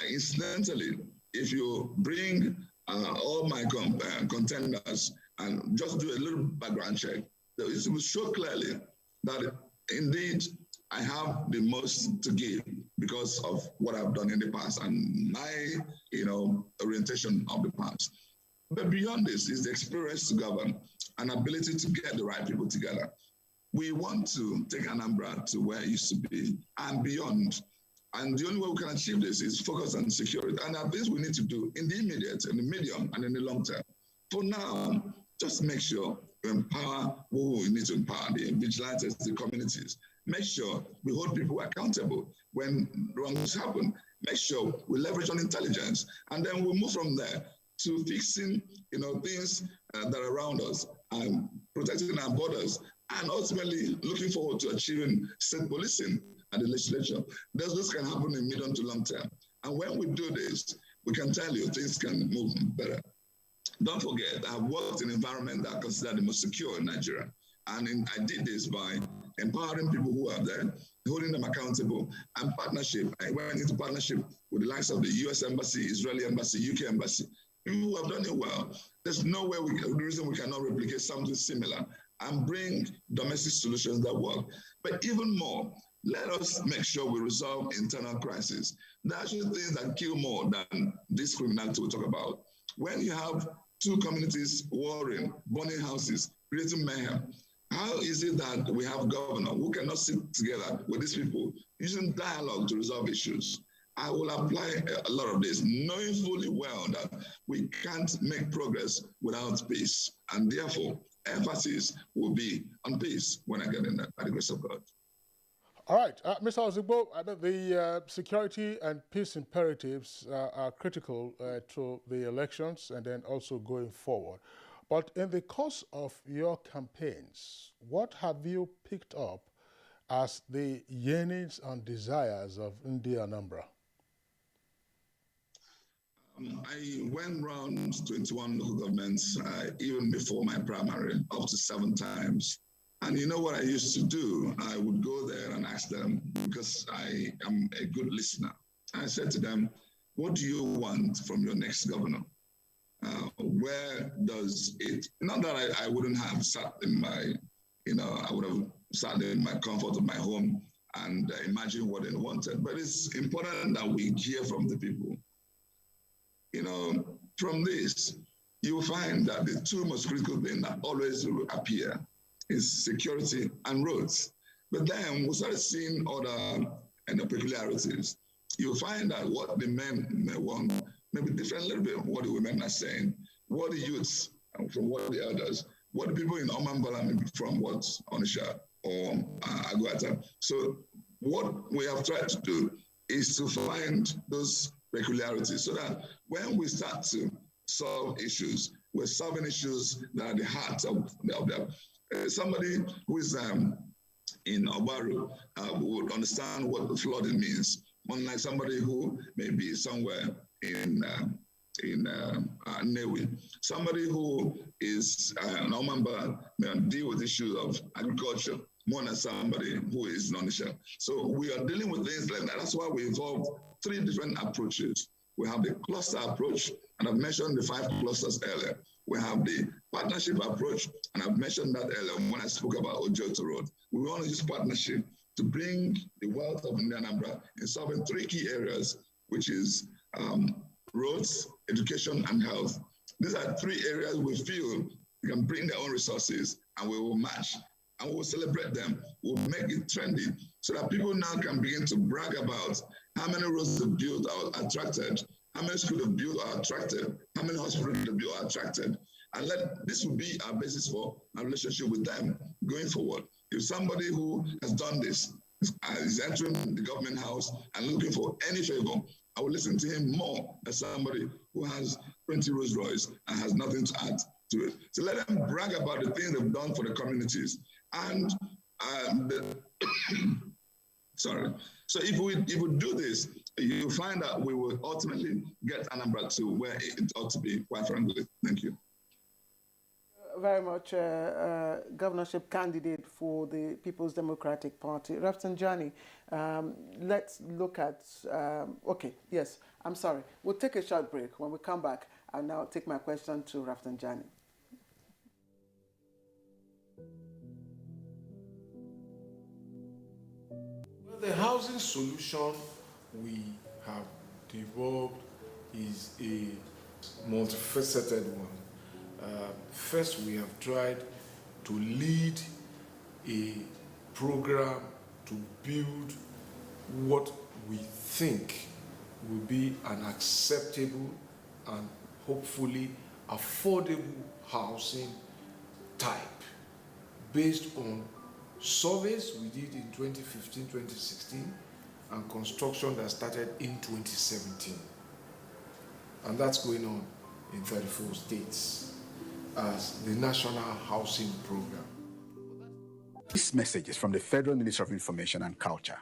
Speaker 5: Incidentally, if you bring all my contenders and just do a little background check, it will show clearly that indeed I have the most to give because of what I've done in the past and my, orientation of the past. But beyond this is the experience to govern and ability to get the right people together. We want to take Anambra to where it used to be and beyond. And the only way we can achieve this is focus on security. And that things we need to do in the immediate, in the medium, and in the long term. For now, just make sure we empower who we need to empower, the vigilantes, the communities. Make sure we hold people accountable when wrongs happen. Make sure we leverage on intelligence. And then we move from there to fixing, things that are around us and protecting our borders, and ultimately looking forward to achieving state policing at the legislature. This can happen in medium to long term. And when we do this, we can tell you things can move better. Don't forget, I've worked in an environment that I consider the most secure in Nigeria. And I did this by empowering people who are there, holding them accountable, and partnership. I went into partnership with the likes of the US Embassy, Israeli Embassy, UK Embassy, people who have done it well. There's no way the reason we cannot replicate something similar and bring domestic solutions that work. But even more, let us make sure we resolve internal crises. There are actually things that kill more than this criminality we talk about. When you have two communities warring, burning houses, creating mayhem, how is it that we have governors who cannot sit together with these people using dialogue to resolve issues? I will apply a lot of this, knowing fully well that we can't make progress without peace. And therefore, emphasis will be on peace when I get in there, by the grace of God.
Speaker 4: All right, Mr. Ozigbo, the security and peace imperatives are critical to the elections and then also going forward. But in the course of your campaigns, what have you picked up as the yearnings and desires of Anambra?
Speaker 5: I went around 21 local governments, even before my primary, up to 7 times. And you know what I used to do? I would go there and ask them, because I am a good listener. I said to them, what do you want from your next governor? Where does it, not that I wouldn't have sat in my, I would have sat in my comfort of my home and imagine what they wanted, but it's important that we hear from the people. From this, you'll find that the two most critical things that always appear is security and roads. But then we started seeing other peculiarities. You'll find that what the men may want may be different a little bit what the women are saying, what the youths from what the elders, what the people in Anambra may be from what Onisha or Aguata. So what we have tried to do is to find those peculiarities so that when we start to solve issues, we're solving issues that are at the heart of them. Somebody who is in Obaru would understand what the flooding means, unlike somebody who may be somewhere in Newi. Somebody who is an Anambra may deal with issues of agriculture more than somebody who is non-Onisha. So we are dealing with things like that. That's why we evolved 3 different approaches. We have the cluster approach, and I've mentioned the 5 clusters earlier. We have the partnership approach, and I've mentioned that earlier when I spoke about Ojoto Road. We want to use partnership to bring the wealth of Anambra in solving 3 key areas, which is roads, education, and health. These are 3 areas we feel we can bring their own resources, and we will match, and we will celebrate them. We'll make it trendy so that people now can begin to brag about how many roads they've built are attracted, how many schools they've built are attracted, how many hospitals they've built are attracted. And this will be our basis for our relationship with them going forward. If somebody who has done this is entering the government house and looking for any favor, I will listen to him more as somebody who has 20 Rolls Royce and has nothing to add to it. So let them brag about the things they've done for the communities. And sorry. So if we do this, you find that we will ultimately get Anambra to where it ought to be, quite frankly. Thank you.
Speaker 1: Very much governorship candidate for the People's Democratic Party. Rafsanjani, let's look at, okay, yes, I'm sorry. We'll take a short break. When we come back, I'll now take my question to Rafsanjani.
Speaker 10: The housing solution we have developed is a multifaceted one. First, we have tried to lead a program to build what we think will be an acceptable and hopefully affordable housing type based on surveys we did in 2015, 2016 and construction that started in 2017. And that's going on in 34 states as the National Housing Program.
Speaker 11: This message is from the Federal Ministry of Information and Culture.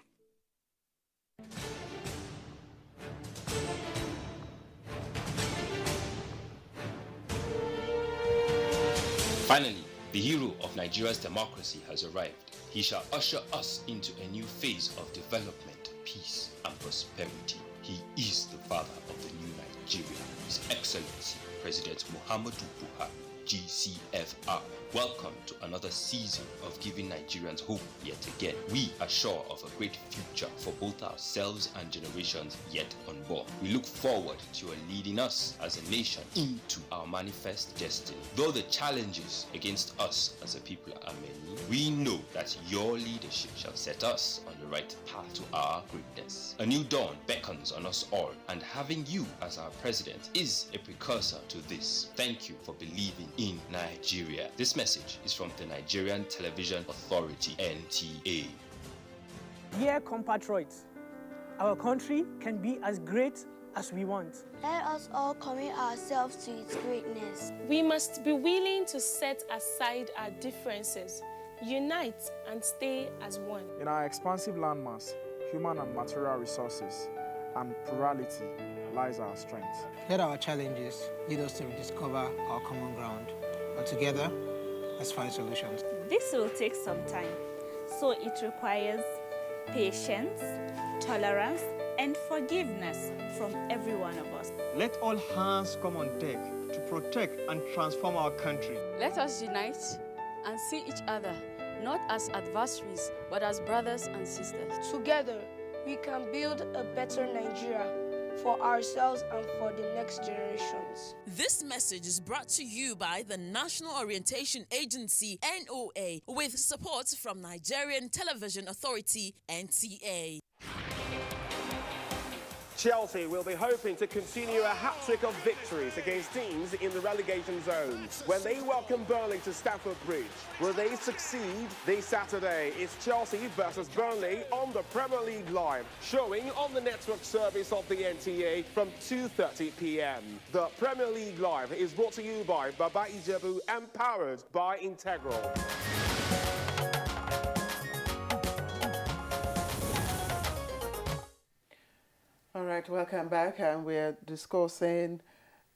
Speaker 3: Finally, the hero of Nigeria's democracy has arrived. He shall usher us into a new phase of development, peace, and prosperity. He is the father of the new Nigeria, His Excellency President Muhammadu Buhari, GCFR. Welcome to another season of giving Nigerians hope yet again. We are sure of a great future for both ourselves and generations yet unborn. We look forward to your leading us as a nation into our manifest destiny. Though the challenges against us as a people are many, we know that your leadership shall set us on the right path to our greatness. A new dawn beckons on us all, and having you as our president is a precursor to this. Thank you for believing in Nigeria. This message is from the Nigerian Television Authority, NTA.
Speaker 12: Dear compatriots, our country can be as great as we want.
Speaker 15: Let us all commit ourselves to its greatness.
Speaker 16: We must be willing to set aside our differences, unite and stay as one.
Speaker 17: In our expansive landmass, human and material resources, and plurality lies our strength.
Speaker 27: Let our challenges lead us to rediscover our common ground, and together, let's find solutions.
Speaker 28: This will take some time, so it requires patience, tolerance, and forgiveness from every one of us.
Speaker 29: Let all hands come on deck to protect and transform our country.
Speaker 30: Let us unite and see each other not as adversaries, but as brothers and sisters.
Speaker 15: Together, we can build a better Nigeria for ourselves and for the next generations.
Speaker 31: This message is brought to you by the National Orientation Agency, NOA, with support from Nigerian Television Authority, NTA.
Speaker 20: Chelsea will be hoping to continue a hat-trick of victories against teams in the relegation zones when they welcome Burnley to Stamford Bridge. Will they succeed this Saturday? It's Chelsea versus Burnley on the Premier League Live, showing on the network service of the NTA from 2:30 p.m. The Premier League Live is brought to you by Baba Ijebu and powered by Integral.
Speaker 1: All right, welcome back, and we're discussing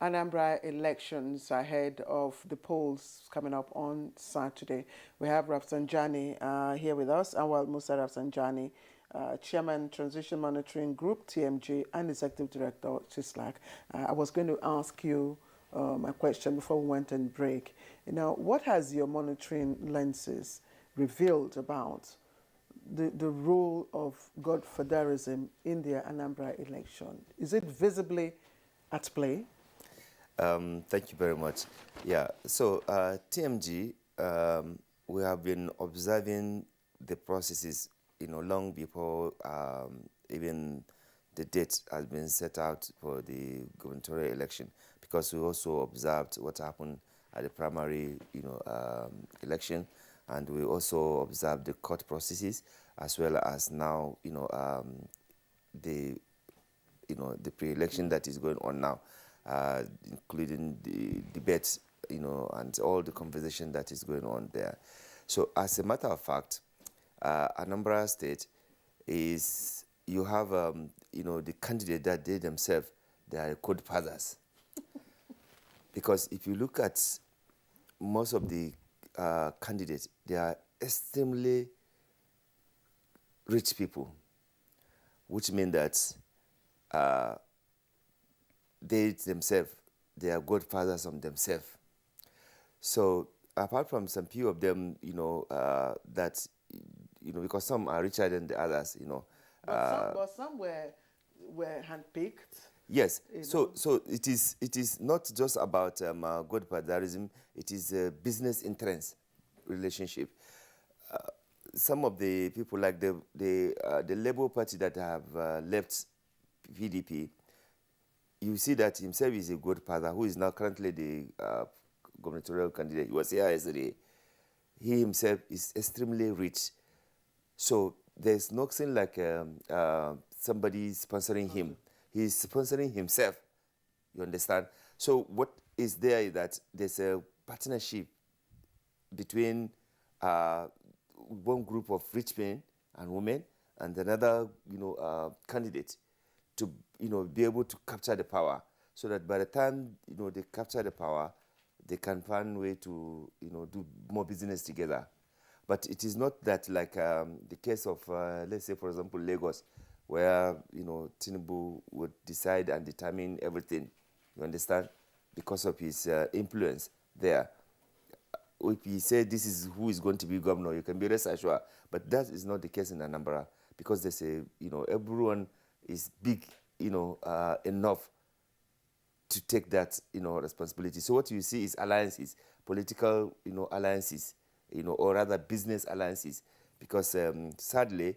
Speaker 1: Anambra elections ahead of the polls coming up on Saturday. We have Rafsanjani here with us, Anwar Musa Rafsanjani, Chairman, Transition Monitoring Group, TMG, and Executive Director, CISLAC. I was going to ask you a question before we went on break. You know, what has your monitoring lenses revealed about the role of Godfatherism in the Anambra election? Is it visibly at play?
Speaker 26: Thank you very much. Yeah, so TMG, we have been observing the processes, you know, long before even the date has been set out for the gubernatorial election, because we also observed what happened at the primary, you know, election. And we also observe the court processes, as well as now, you know, the pre-election that is going on now, including the debates, you know, and all the conversation that is going on there. So, as a matter of fact, Anambra State is, you have, you know, the candidate that they themselves, they are code fathers. Because if you look at most of the candidates, they are extremely rich people, which means that they themselves, they are godfathers of themselves. So apart from some few of them, you know, that, you know, because some are richer than the others, you know,
Speaker 1: But some were handpicked.
Speaker 26: Yes.
Speaker 1: You
Speaker 26: So it is not just about godfatherism. It is a business interest relationship. Some of the people, like the Labour Party that have left PDP, you see that himself is a godfather who is now currently the gubernatorial candidate. He was here yesterday. He himself is extremely rich. So there's nothing like somebody sponsoring him. He's sponsoring himself. You understand? So what is there is that there's a partnership between one group of rich men and women and another, candidate to, be able to capture the power, so that by the time, they capture the power, they can find a way to, do more business together. But it is not that like the case of, let's say, for example, Lagos, where, Tinubu would decide and determine everything, you understand, because of his influence there. If he said this is who is going to be governor, you can be rest assured. But that is not the case in Anambra, because they say, everyone is big, enough to take that, responsibility. So what you see is alliances, political, alliances, or rather business alliances, because sadly,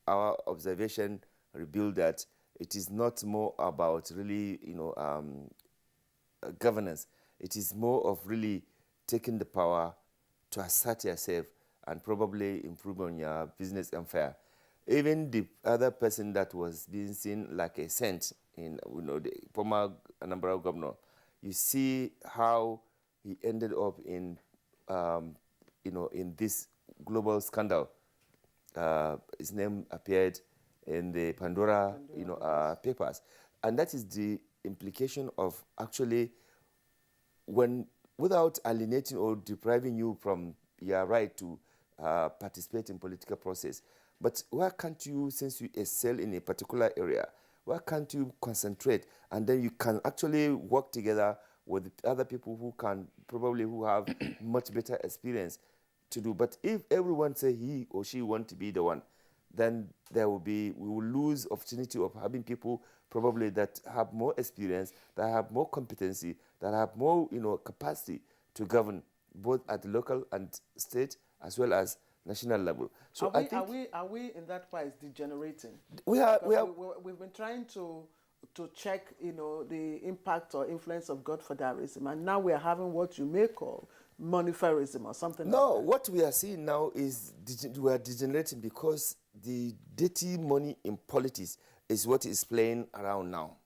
Speaker 26: our observation revealed that it is not more about really, governance. It is more of really taking the power to assert yourself and probably improve on your business empire. Even the other person that was being seen like a saint in, the former Anambra governor, you see how he ended up in, in this global scandal. His name appeared in the Pandora, papers, and that is the implication of actually without alienating or depriving you from your right to participate in political process. But why can't you, since you excel in a particular area, why can't you concentrate, and then you can actually work together with other people who have much better experience to do. But if everyone say he or she want to be the one, then we will lose opportunity of having people probably that have more experience, that have more competency, that have more, capacity to govern both at local and state as well as national level. So
Speaker 1: are we in that wise degenerating?
Speaker 26: We've
Speaker 1: been trying to check, the impact or influence of godfatherism, and now we are having what you may call moneyfarism or something.
Speaker 26: No, what we are seeing now is we are degenerating because the dirty money in politics is what is playing around now,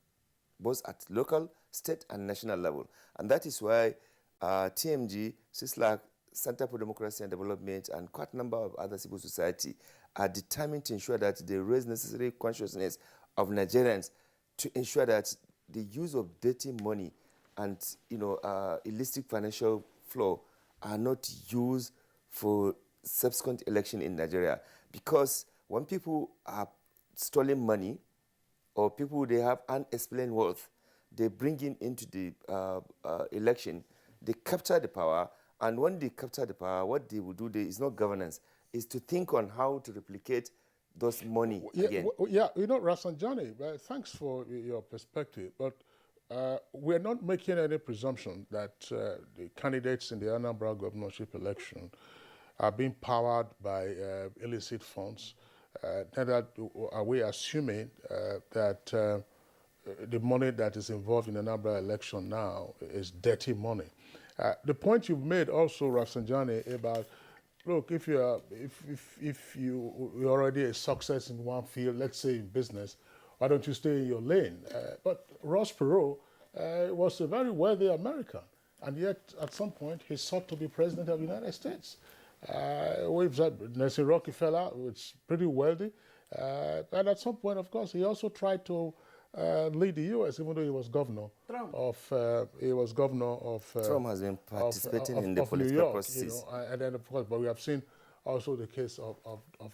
Speaker 26: both at local, state, and national level. And that is why TMG, CISLAC, Center for Democracy and Development, and quite a number of other civil society are determined to ensure that they raise necessary consciousness of Nigerians to ensure that the use of dirty money and illicit financial flow are not used for subsequent election in Nigeria. Because when people are stealing money or people they have unexplained wealth, they bring in into the election, they capture the power, and when they capture the power, what they will do there is not governance, is to think on how to replicate those money again.
Speaker 4: Rafsanjani, thanks for your perspective, but we're not making any presumption that the candidates in the Anambra governorship election are being powered by illicit funds. Neither are we assuming that the money that is involved in the Anambra election now is dirty money. The point you've made also, Rafsanjani, about look, if you're already a success in one field, let's say in business, why don't you stay in your lane? But Ross Perot was a very wealthy American, and yet at some point he sought to be president of the United States. We've said Nelson Rockefeller was pretty wealthy, and at some point, of course, he also tried to lead the U.S., even though he was governor of.
Speaker 26: Trump has been participating in the political processes,
Speaker 4: and then of course, but we have seen also the case of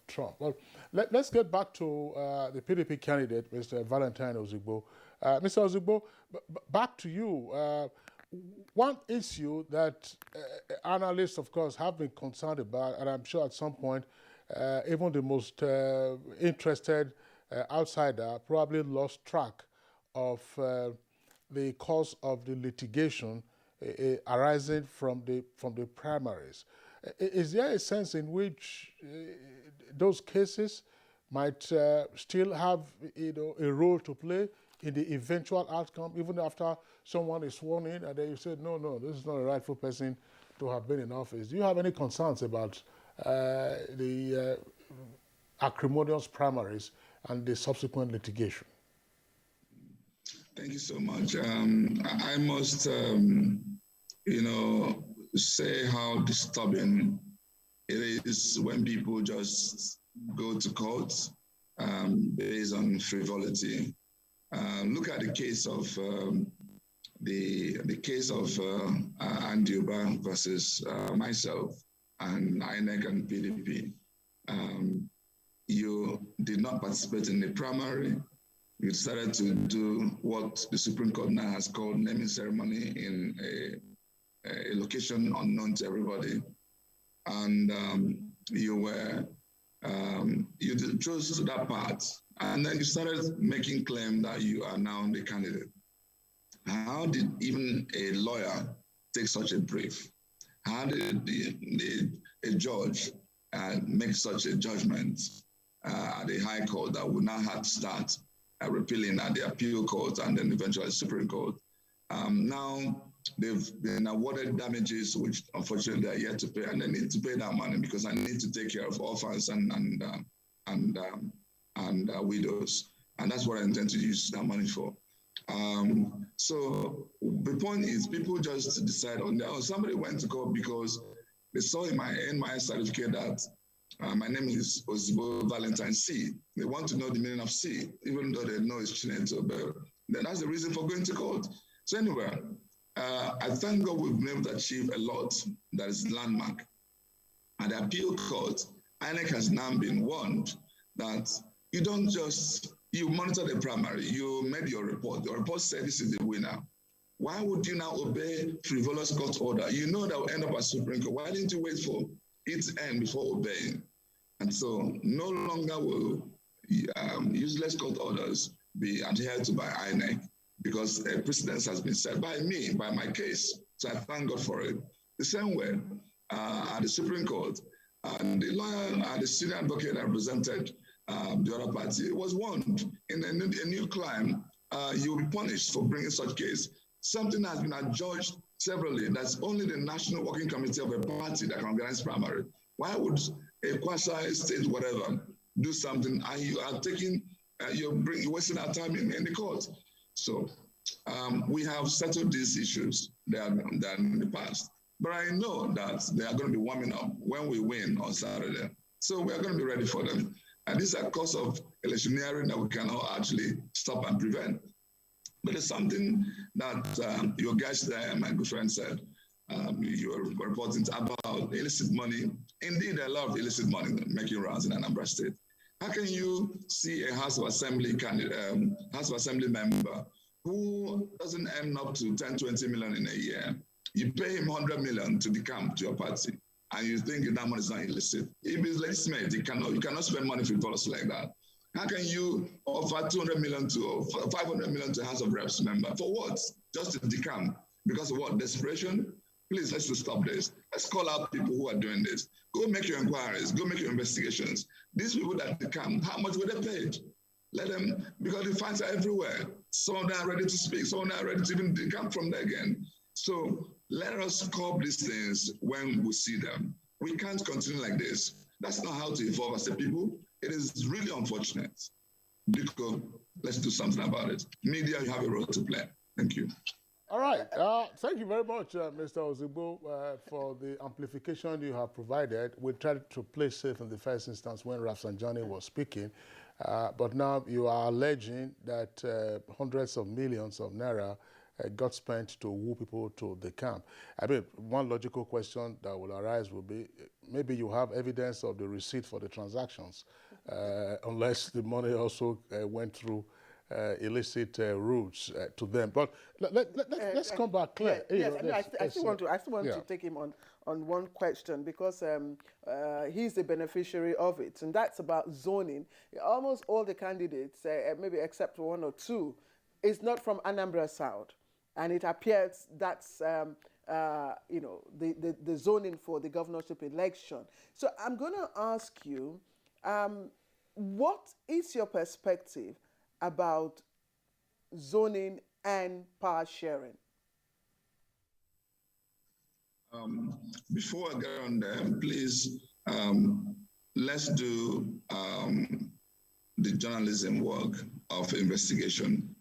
Speaker 4: Trump. Well, let's get back to the PDP candidate, Mr. Valentine Ozigbo. Mr. Ozigbo, back to you. One issue that analysts, of course, have been concerned about, and I'm sure at some point even the most interested outsider probably lost track of the cause of the litigation arising from the primaries. Is there a sense in which those cases might still have a role to play in the eventual outcome, even after someone is sworn in and then you said, no, this is not a rightful person to have been in office? Do you have any concerns about the acrimonious primaries and the subsequent litigation?
Speaker 5: Thank you so much. I must, say how disturbing it is when people just go to court based on frivolity. Look at the case of the case of Anambra versus myself and INEC and PDP. You did not participate in the primary. You decided to do what the Supreme Court now has called naming ceremony in a location unknown to everybody. And you chose that part. And then you started making claim that you are now the candidate. How did even a lawyer take such a brief? How did a judge make such a judgment at the High Court that would now have to start repealing at the appeal court and then eventually Supreme Court? Now they've been awarded damages, which unfortunately they are yet to pay, and they need to pay that money because I need to take care of orphans and widows, and that's what I intend to use that money for. So the point is, people just decide on their own. Somebody went to court because they saw in my NMI certificate that my name is Ozigbo Valentine C. They want to know the meaning of C, even though they know it's Chineto. But then that's the reason for going to court. So anyway, I thank God we've been able to achieve a lot that is landmark. At the appeal court, INEC has now been warned that you don't just, you monitor the primary, you made your report. Your report said this is the winner. Why would you now obey frivolous court order? You know that will end up at Supreme Court. Why didn't you wait for it to end before obeying? And so no longer will useless court orders be adhered to by INEC because a precedent has been set by me, by my case. So I thank God for it. The same way, at the Supreme Court, the lawyer, the senior advocate that represented the other party was warned in a new crime, you will be punished for bringing such case. Something has been adjudged severally. That's only the National Working Committee of a party that can organize primary. Why would a quasi-state whatever do something and you are taking, you're wasting our time in the court? So we have settled these issues that in the past. But I know that they are going to be warming up when we win on Saturday. So we are going to be ready for them. And this is a cause of electioneering that we cannot actually stop and prevent. But there's something that your guest there, my good friend, said. You were reporting about illicit money. Indeed, there are a lot of illicit money making rounds in Anambra State. How can you see a House of Assembly candidate, House of Assembly member who doesn't earn up to 10, 20 million in a year? You pay him 100 million to decamp to your party, and you think that money is not illicit. If it's legitimate, you cannot spend money for policy like that. How can you offer 200 million to 500 million to House of Reps member? For what? Just to decamp. Because of what? Desperation? Please, let's just stop this. Let's call out people who are doing this. Go make your inquiries. Go make your investigations. These people that decamp, how much were they paid? Let them, because the facts are everywhere. Some of them are ready to speak. Some of them are ready to even decamp from there again. So let us curb these things when we see them. We can't continue like this. That's not how to evolve as a people. It is really unfortunate. Because let's do something about it. Media, you have a role to play. Thank you.
Speaker 4: All right. Thank you very much, Mr. Ozigbo, for the amplification you have provided. We tried to play safe in the first instance when Rafsanjani was speaking, but now you are alleging that hundreds of millions of naira got spent to woo people to the camp. I mean, one logical question that will arise will be, maybe you have evidence of the receipt for the transactions, unless the money also went through illicit routes to them. But let's come back, Claire.
Speaker 1: I still want to take him on one question, because he's the beneficiary of it, and that's about zoning. Almost all the candidates, maybe except one or two, is not from Anambra South, and it appears that's the zoning for the governorship election. So I'm going to ask you, what is your perspective about zoning and power sharing?
Speaker 5: Before I get on there, please, let's do the journalism work of investigation.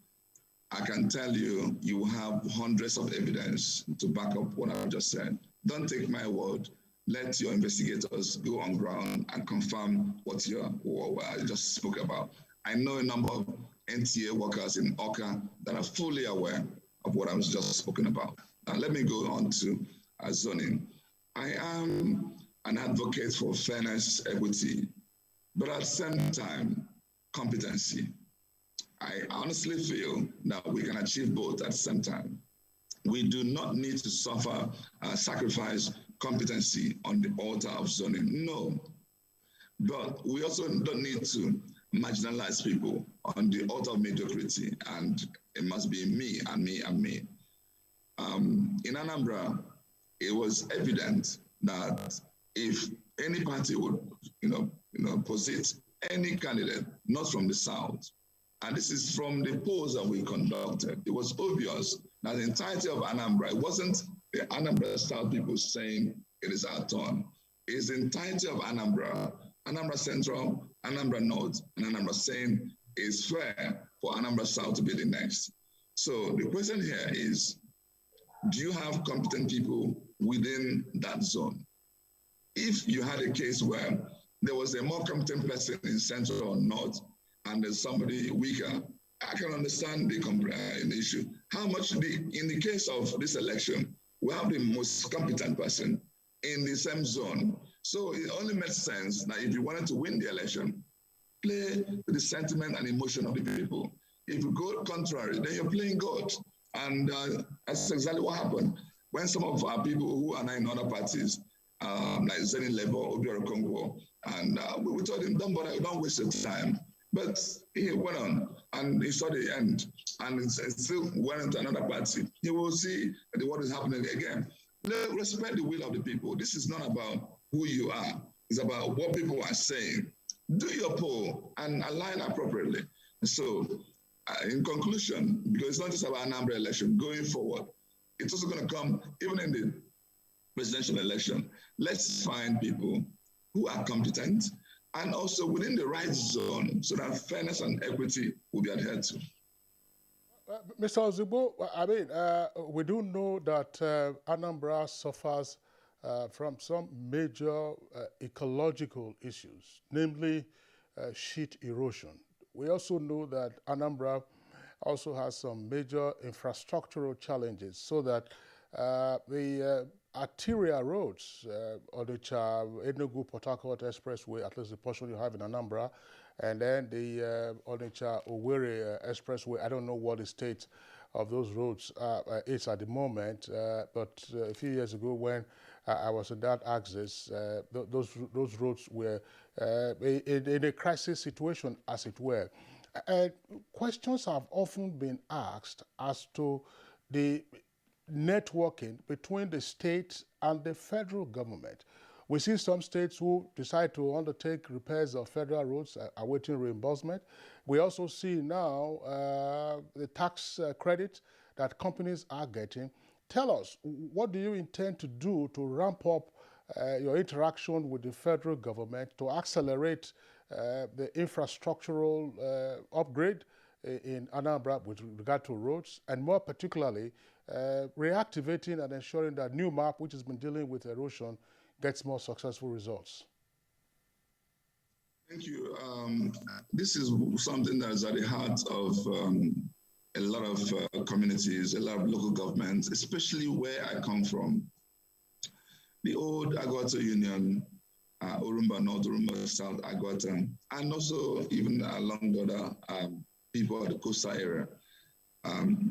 Speaker 5: I can tell you, you have hundreds of evidence to back up what I've just said. Don't take my word. Let your investigators go on ground and confirm what I just spoke about. I know a number of NTA workers in Oka that are fully aware of what I was just spoken about. Now, let me go on to zoning. I am an advocate for fairness, equity, but at the same time, competency. I honestly feel that we can achieve both at the same time. We do not need to sacrifice competency on the altar of zoning, no. But we also don't need to marginalize people on the altar of mediocrity, and it must be me and me and me. In Anambra, it was evident that if any party would, posit any candidate not from the South, and this is from the polls that we conducted, it was obvious that the entirety of Anambra, it wasn't the Anambra South people saying it is our turn. It is the entirety of Anambra, Anambra Central, Anambra North, and Anambra saying it's fair for Anambra South to be the next. So the question here is, do you have competent people within that zone? If you had a case where there was a more competent person in Central or North, and there's somebody weaker, I can understand the issue. How much, in the case of this election, we have the most competent person in the same zone. So it only makes sense that if you wanted to win the election, play with the sentiment and emotion of the people. If you go contrary, then you're playing God. And that's exactly what happened. When some of our people who are now in other parties, like Zenin Labour, Obiora Congo, and we told him, don't bother, don't waste your time. But he went on, and he saw the end, and it still went into another party. You will see what is happening again. Respect the will of the people. This is not about who you are. It's about what people are saying. Do your poll and align appropriately. So, in conclusion, because it's not just about an Anambra election, going forward, it's also going to come, even in the presidential election, let's find people who are competent and also within the right zone so that fairness and equity will be adhered to.
Speaker 4: Mr. Ozugbo, I mean, we do know that Anambra suffers from some major ecological issues, namely sheet erosion. We also know that Anambra also has some major infrastructural challenges, so that the arterial roads, Onitsha, Enugu, Port Harcourt Expressway, at least the portion you have in Anambra, and then the Onitsha Owerri Expressway. I don't know what the state of those roads is at the moment, but a few years ago when I was in that axis, those roads were in a crisis situation, as it were. Questions have often been asked as to the networking between the state and the federal government. We see some states who decide to undertake repairs of federal roads awaiting reimbursement. We also see now the tax credit that companies are getting. Tell us, what do you intend to do to ramp up your interaction with the federal government to accelerate the infrastructural upgrade in Anambra with regard to roads, and more particularly, reactivating and ensuring that new map, which has been dealing with erosion, gets more successful results?
Speaker 5: Thank you. This is something that is at the heart of a lot of communities, a lot of local governments, especially where I come from. The old Agwata Union, Urumba North, Urumba South, Agwata, and also even along the other people of the coastal area.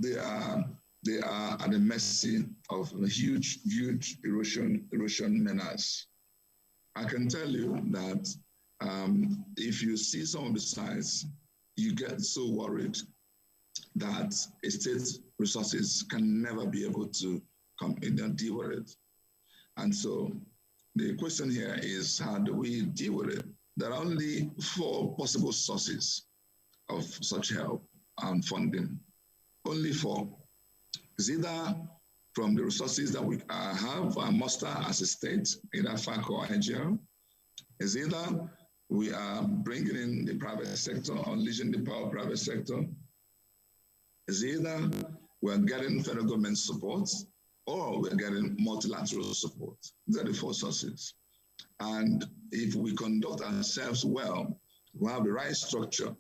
Speaker 5: They are at the mercy of a huge erosion menace. I can tell you that if you see some of the sites, you get so worried that state resources can never be able to come in and deal with it. And so the question here is, how do we deal with it? There are only 4 possible sources of such help and funding. Only 4. It's either from the resources that we have and muster as a state, either FAC or IGL. It's either we are bringing in the private sector, unleashing the power of private sector. It's either we're getting federal government support or we're getting multilateral support. These are the 4 sources. And if we conduct ourselves well, we have the right structure,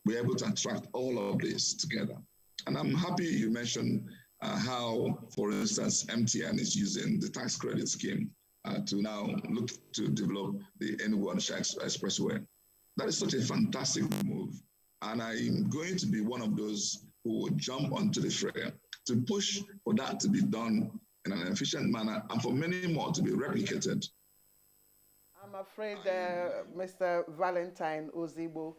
Speaker 5: we're able to attract all of this together. And I'm happy you mentioned how, for instance, MTN is using the tax credit scheme to now look to develop the Enugu-Onitsha Expressway. That is such a fantastic move. And I'm going to be one of those who will jump onto the fray to push for that to be done in an efficient manner and for many more to be replicated.
Speaker 1: I'm afraid, Mr. Valentine Ozigbo,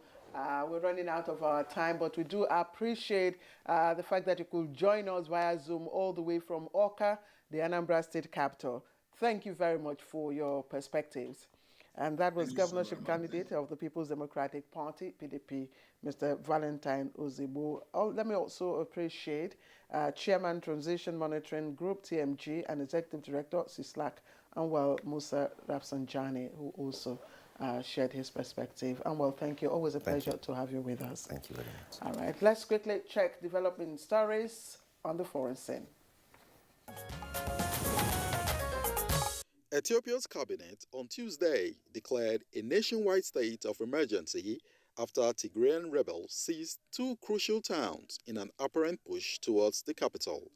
Speaker 1: we're running out of our time, but we do appreciate the fact that you could join us via Zoom all the way from Awka, the Anambra State capital. Thank you very much for your perspectives. And that was governorship candidate of the People's Democratic Party, PDP, Mr. Valentine Ozigbo. Let me also appreciate Chairman Transition Monitoring Group, TMG, and Executive Director, CISLAC, Anwar Musa Rafsanjani, who also shared his perspective. Anwar, thank you. Always a pleasure to have you with us.
Speaker 26: Thank you very much.
Speaker 1: All right, let's quickly check developing stories on the foreign scene.
Speaker 2: Ethiopia's cabinet on Tuesday declared a nationwide state of emergency after Tigrayan rebels seized 2 crucial towns in an apparent push towards the capital.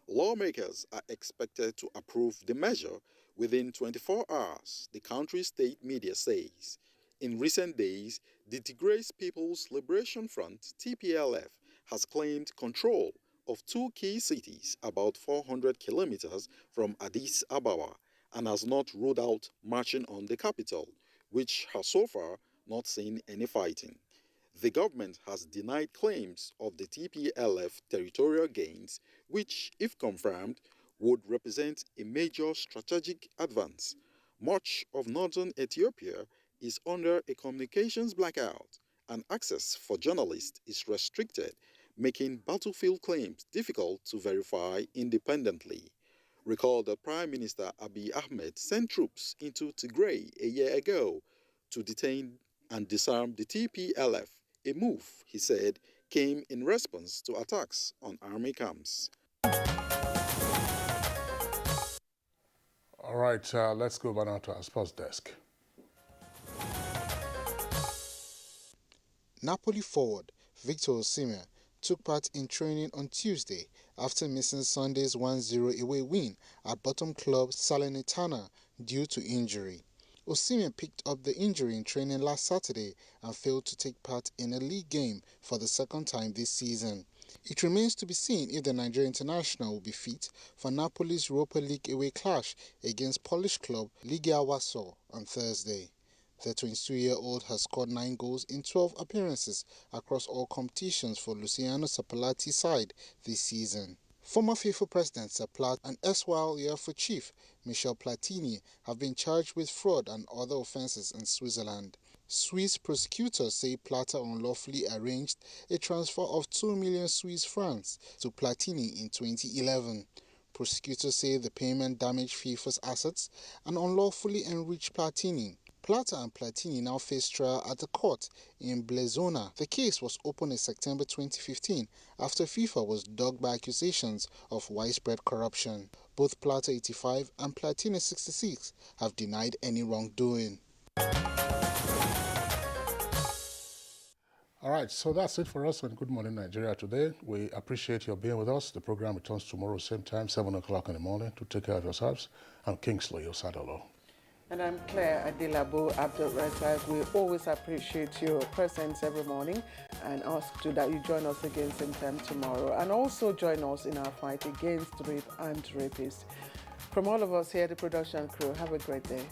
Speaker 2: Lawmakers are expected to approve the measure within 24 hours, the country's state media says. In recent days, the Tigray People's Liberation Front, TPLF, has claimed control of 2 key cities about 400 kilometers from Addis Ababa, and has not ruled out marching on the capital, which has so far not seen any fighting. The government has denied claims of the TPLF territorial gains, which, if confirmed, would represent a major strategic advance. Much of northern Ethiopia is under a communications blackout, and access for journalists is restricted, making battlefield claims difficult to verify independently. Recall that Prime Minister Abiy Ahmed sent troops into Tigray a year ago to detain and disarm the TPLF, a move, he said, came in response to attacks on army camps.
Speaker 4: All right, let's go back now to our sports desk.
Speaker 6: Napoli forward Victor Osimhen took part in training on Tuesday after missing Sunday's 1-0 away win at bottom club Salernitana due to injury. Osimhen picked up the injury in training last Saturday and failed to take part in a league game for the 2nd time this season. It remains to be seen if the Nigerian international will be fit for Napoli's Europa League away clash against Polish club Legia Warsaw on Thursday. The 22-year-old has scored 9 goals in 12 appearances across all competitions for Luciano Spalletti's side this season. Former FIFA President Sepp Blatter and erstwhile UEFA chief Michel Platini have been charged with fraud and other offences in Switzerland. Swiss prosecutors say Blatter unlawfully arranged a transfer of 2 million Swiss francs to Platini in 2011. Prosecutors say the payment damaged FIFA's assets and unlawfully enriched Platini. Blatter and Platini now face trial at the court in Blesona. The case was opened in September 2015 after FIFA was dogged by accusations of widespread corruption. Both Blatter 85 and Platini 66 have denied any wrongdoing.
Speaker 4: All right, so that's it for us on Good Morning Nigeria today. We appreciate your being with us. The program returns tomorrow, same time, 7 o'clock in the morning. To take care of yourselves, I'm Kingsley Osadolo.
Speaker 1: And I'm Claire Adelabu Abdul Razak. We always appreciate your presence every morning and ask that you join us again same time tomorrow. And also join us in our fight against rape and rapists. From all of us here at the production crew, have a great day.